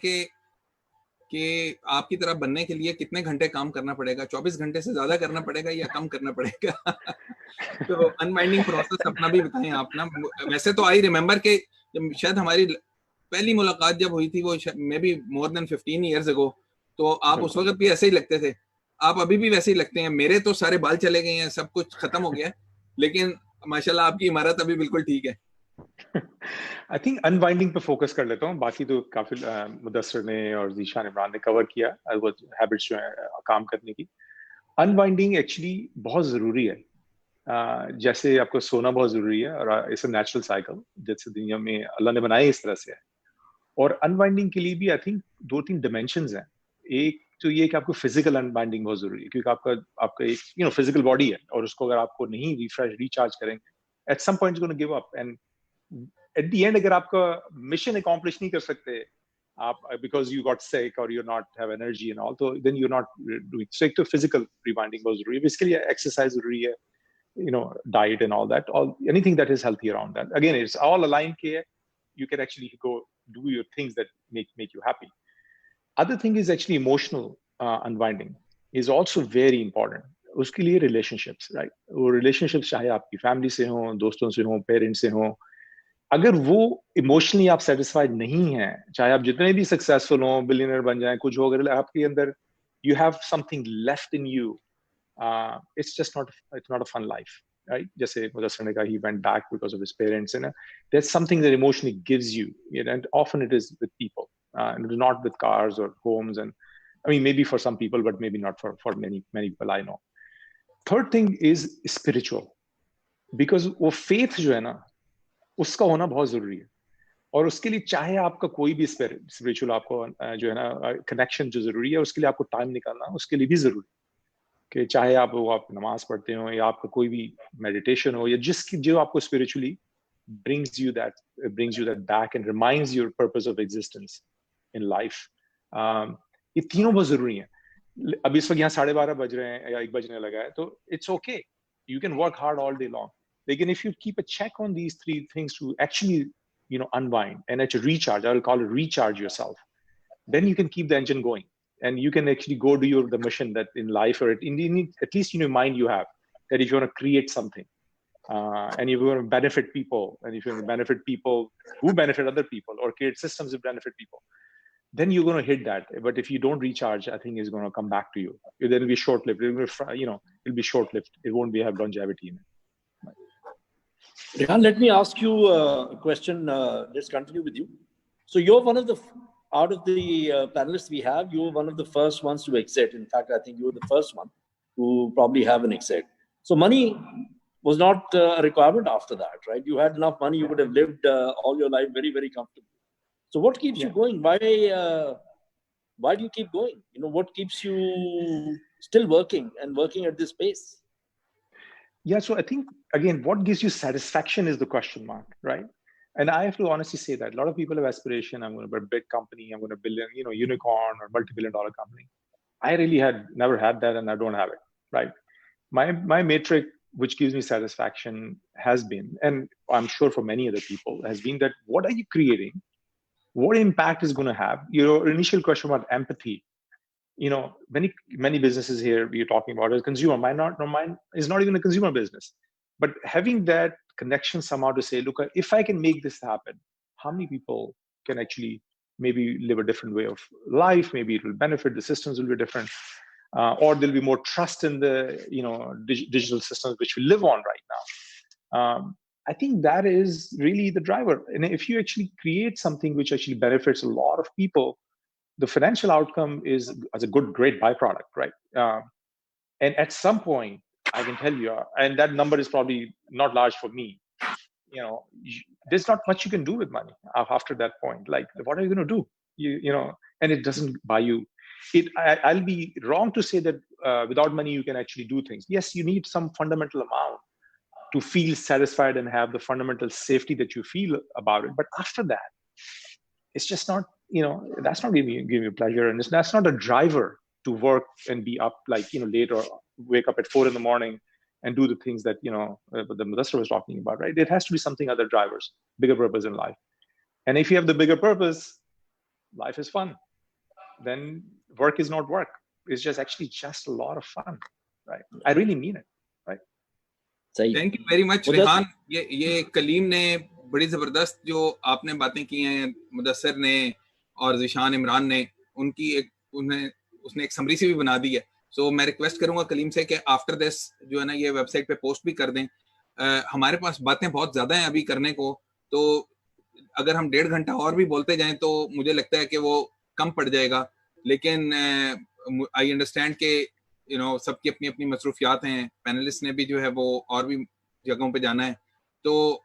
कि आपकी तरह बनने के लिए कितने घंटे काम करना पड़ेगा? 24 घंटे से ज्यादा करना पड़ेगा या कम करना पड़ेगा? तो अनवाइंडिंग प्रोसेस अपना भी बताएं आप ना. वैसे तो आई रिमेम्बर के शायद हमारी पहली मुलाकात जब हुई थी, वो may be more than 15 years ago, तो आप उस वक्त भी ऐसे ही लगते थे. आप अभी भी वैसे ही लगते हैं. मेरे तो सारे बाल चले गए हैं, सब कुछ खत्म हो गया है, लेकिन माशाल्लाह आपकी इमारत अभी बिल्कुल ठीक है. आई थिंक अनवाइंडिंग पे फोकस कर लेता हूँ. बाकी तो काफी मुदस्सिर ने और ज़ीशान, इमरान ने कवर किया वो हैबिट्स जो है काम करने की. अनवाइंडिंग एक्चुअली बहुत जरूरी है. जैसे आपको सोना बहुत जरूरी है, और इट्स अ नेचुरल साइकिल, जैसे दुनिया में अल्लाह ने बनाया इस तरह से है. और अनवाइंडिंग के लिए भी आई थिंक 2-3 डिमेंशंस हैं. एक तो ये कि आपको फिजिकल अनवाइंडिंग बहुत जरूरी है, क्योंकि आपका एक यू नो फिजिकल बॉडी है, और उसको अगर आपको नहीं रिफ्रेश रिचार्ज करेंगे, at some point it's gonna give up. And at the end अगर आपका mission accomplish नहीं कर सकते आप because you got sick or you're not have energy and all, so then you're not doing. So एक तो physical rewinding बहुत जरूरी है, इसके लिए exercise जरूरी है, you know, diet and all that, all anything that is healthy around that. Again, it's all aligned here. You can actually go do your things that make you happy. Other thing is actually emotional unwinding is also very important. उसके लिए relationships, right? वो relationships चाहे आपकी family से हो, दोस्तों से हो, parents से हो, अगर वो emotionally आप satisfied नहीं हैं, चाहे आप जितने भी successful हो, billionaire बन जाएं, कुछ हो, अगर आपके अंदर you have something left in you, it's just not a fun life, right? जैसे मुदस्सिर ने कहा, he went back because of his parents, and there's something that emotionally gives you, and often it is with people, not with cars or homes, and I mean maybe for some people, but maybe not for many people I know. Third thing is spiritual, because वो faith जो है ना, उसका होना बहुत जरूरी है, और उसके लिए चाहे आपका कोई भी spiritual आपको जो है ना connection जो जरूरी है, उसके लिए आपको time निकालना उसके लिए भी जरूरी है, कि चाहे आप नमाज पढ़ते हो या आपका कोई भी meditation हो, या जो आपको spiritually brings you that back and reminds your purpose of existence in life. ये तीनों बहुत जरूरी हैं. अभी इस वक्त यहाँ 12:30 बज रहे हैं या 1 बजने लगा है, तो it's okay, you can work hard all day long, लेकिन if you keep a check on these 3 things to actually, you know, unwind and actually recharge, I will call it recharge yourself, then you can keep the engine going and you can actually go do the mission that in life, or at least in your mind you have, that if you want to create something, and if you want to benefit people, and if you want to benefit people who benefit other people, or create systems that benefit people, then you're going to hit that. But if you don't recharge, I think it's going to come back to you. Then it'll be short-lived. It'll be short-lived. It won't have longevity in it. Rehan, let me ask you a question. Let's continue with you. So you're one of the, out of the panelists we have, you were one of the first ones to exit. In fact, I think you were the first one to probably have an exit. So money was not a requirement after that, right? You had enough money, you would have lived all your life very, very comfortably. So what keeps you going? Why do you keep going? You know, what keeps you still working and working at this pace? Yeah, so I think, again, what gives you satisfaction is the question mark, right? And I have to honestly say that a lot of people have aspiration. I'm going to build a big company. I'm going to build a unicorn or multi-billion-dollar company. I really never had that, and I don't have it, right? My metric, which gives me satisfaction, has been, and I'm sure for many other people, has been that what are you creating? What impact is going to have? Your initial question about empathy, many businesses here we're talking about as consumer. Mine is not even a consumer business, but having that connection somehow to say, look, if I can make this happen, how many people can actually maybe live a different way of life? Maybe it will benefit, the systems will be different, or there'll be more trust in the digital systems which we live on right now. I think that is really the driver. And if you actually create something which actually benefits a lot of people, the financial outcome is as a great byproduct, right? And at some point, I can tell you, and that number is probably not large for me, there's not much you can do with money after that point. Like, what are you going to do? And it doesn't buy you. I'll be wrong to say that without money, you can actually do things. Yes, you need some fundamental amount to feel satisfied and have the fundamental safety that you feel about it. But after that, it's just not, that's not giving you pleasure. And that's not a driver to work and be up late, or wake up at 4 a.m. and do the things that, the Mudassir was talking about, right? It has to be something other drivers, bigger purpose in life. And if you have the bigger purpose, life is fun. Then work is not work. It's just a lot of fun, right? I really mean it, right? Thank you very much Rehan. ये कलीम ने बड़ी जबरदस्त जो आपने बातें की हैं, मुदस्सिर ने और ज़ीशान इमरान ने, उसने एक समरी सी भी बना दी है. सो मैं रिक्वेस्ट करूंगा कलीम से कि आफ्टर दिस जो है ना ये वेबसाइट पे पोस्ट भी कर दें. हमारे पास बातें बहुत ज्यादा हैं अभी करने को, तो अगर हम 1.5 घंटा और भी बोलते जाएं तो मुझे लगता है कि वो कम पड़ जाएगा. लेकिन आई अंडरस्टैंड के सबकी अपनी अपनी मसरूफियात हैं. पैनलिस्ट ने भी जो है वो और भी जगहों पे जाना है. तो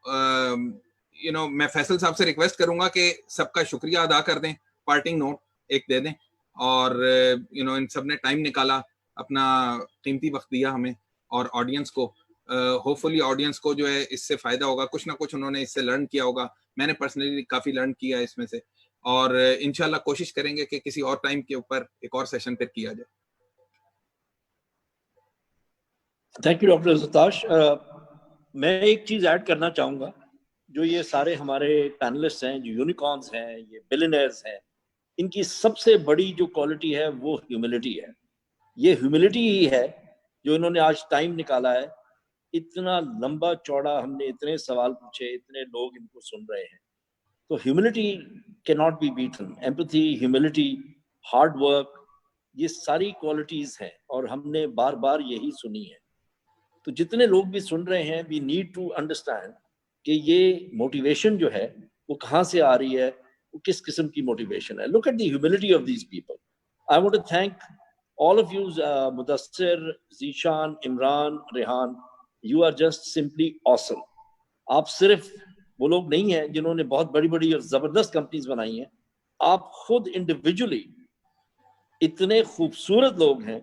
मैं फैसल साहब से रिक्वेस्ट करूंगा कि सबका शुक्रिया अदा कर दें, पार्टिंग नोट एक दे दें. और इन सब ने टाइम निकाला, अपना कीमती वक्त दिया हमें और ऑडियंस को. होपफुली ऑडियंस को जो है इससे फायदा होगा, कुछ ना कुछ उन्होंने इससे लर्न किया होगा। मैंने पर्सनली काफी लर्न किया है इसमें से, और इंशाल्लाह कोशिश करेंगे कि किसी और टाइम के ऊपर एक और सेशन फिर किया जाए। Thank you doctor Zartash. मैं एक चीज ऐड करना चाहूंगा, जो ये सारे हमारे पैनलिस्ट हैं, जो यूनिकॉर्न्स हैं, ये बिलियनर्स हैं, इनकी सबसे बड़ी जो क्वालिटी है वो ह्यूमिलिटी है। ये ह्यूमिलिटी ही है जो इन्होंने आज टाइम निकाला है। इतना लंबा चौड़ा हमने इतने सवाल पूछे, इतने लोग इनको सुन रहे हैं, तो humility can not be beaten. Empathy, humility, hard work, ये सारी क्वालिटीज हैं और हमने बार बार यही सुनी है। तो जितने लोग भी सुन रहे हैं, वी नीड टू अंडरस्टैंड कि ये मोटिवेशन जो है वो कहाँ से आ रही है, वो किस किस्म की मोटिवेशन है। Look at the humility of these people. I want to thank all of you, Mudassir, Zishan, Imran, Rehan, you are just simply awesome. आप सिर्फ वो लोग नहीं हैं जिन्होंने बहुत बड़ी बड़ी और जबरदस्त कंपनीज बनाई हैं, आप खुद इंडिविजुअली इतने खूबसूरत लोग हैं,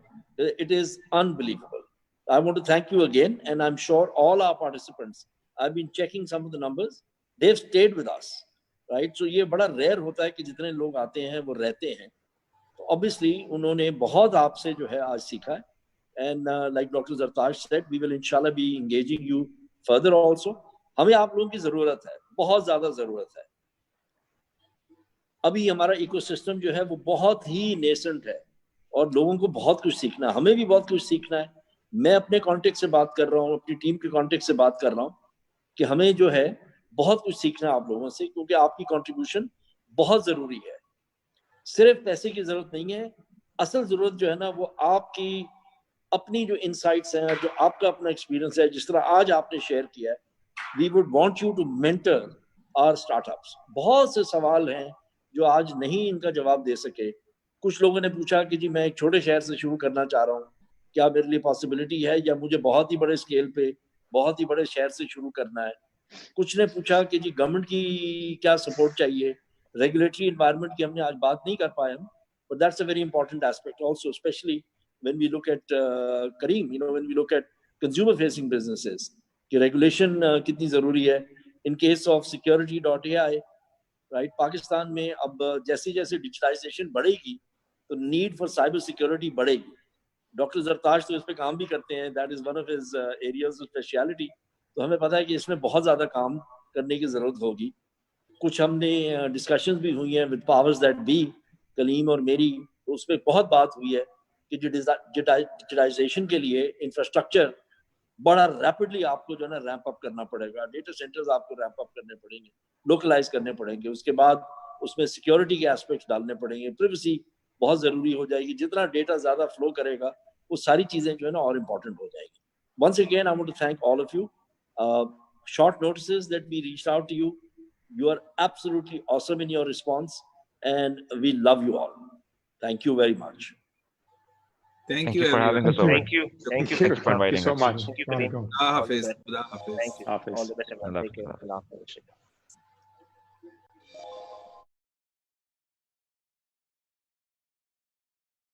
it is unbelievable. I want to thank you again, and I'm sure all our participants, I've been checking some of the numbers, they've stayed with us, right? So ये बड़ा रेयर होता है कि जितने लोग आते हैं वो रहते हैं। Obviously, उन्होंने बहुत आपसे जो है आज सीखा है, and like Dr. Zartash said, we will inshallah be engaging you further also. हमें आप लोगों की जरूरत है, बहुत ज्यादा जरूरत है। अभी हमारा इकोसिस्टम जो है वो बहुत ही नेसेंट है और लोगों को बहुत कुछ सीखना है, हमें भी बहुत कुछ सीखना है। मैं अपने कॉन्टेक्ट से बात कर रहा हूँ, अपनी टीम के कॉन्टेक्ट से बात कर रहा हूँ कि हमें जो है बहुत कुछ सीखना है आप लोगों से, क्योंकि आपकी कंट्रीब्यूशन बहुत जरूरी है। सिर्फ पैसे की जरूरत नहीं है, असल जरूरत जो है ना वो आपकी अपनी जो इनसाइट्स हैं, जो आपका अपना एक्सपीरियंस है, जिस तरह आज आपने शेयर किया है। We would want you to mentor our startups. बहुत से सवाल हैं जो आज नहीं इनका जवाब दे सके। कुछ लोगों ने पूछा कि जी मैं एक छोटे शहर से शुरू करना चाह रहा हूँ, क्या मेरे लिए पॉसिबिलिटी है, या मुझे बहुत ही बड़े स्केल पे बहुत ही बड़े शहर से शुरू करना है। कुछ ने पूछा कि जी गवर्नमेंट की क्या सपोर्ट चाहिए, रेगुलेटरी एनवायरनमेंट की हमने आज बात नहीं कर पाए हम, but that's a very important aspect also, especially when we look at Kareem, when we look at consumer facing businesses, कि रेगुलेशन कितनी जरूरी है। in case of security.ai, right, Pakistan में अब जैसे जैसे डिजिटाइजेशन बढ़ेगी तो नीड फॉर साइबर सिक्योरिटी बढ़ेगी। डॉक्टर जरताश तो इस पे काम भी करते हैं, that is one of his areas of speciality. तो हमें पता है कि इसमें बहुत ज्यादा काम करने की जरूरत होगी। कुछ हमने डिस्कशंस भी हुई हैं with powers that be, Kaleem और मेरी, तो उसमें बहुत बात हुई है कि जो डिजिटाइजेशन के लिए इंफ्रास्ट्रक्चर बड़ा रैपिडली आपको जो है ना रैंप अप करना पड़ेगा। डेटा सेंटर्स आपको रैंप अप करने पड़ेंगे, लोकलाइज करने पड़ेंगे, उसके बाद उसमें सिक्योरिटी के एस्पेक्ट्स डालने पड़ेंगे, प्राइवेसी बहुत जरूरी हो जाएगी। जितना डेटा ज्यादा फ्लो करेगा वो सारी चीजें जो है ना और इम्पोर्टेंट हो जाएगी। Once again I want to thank all of you. Short notices that we reached out to you, you are absolutely awesome in your response, and we love you all. Thank you very much. Thank you for having us over. Thank you. Thank you for inviting so us. much. Thank you, Kareem. Allah Hafiz. Thank you. Hafiz. All the best. Allah Take care. Hafiz. Allah Hafiz.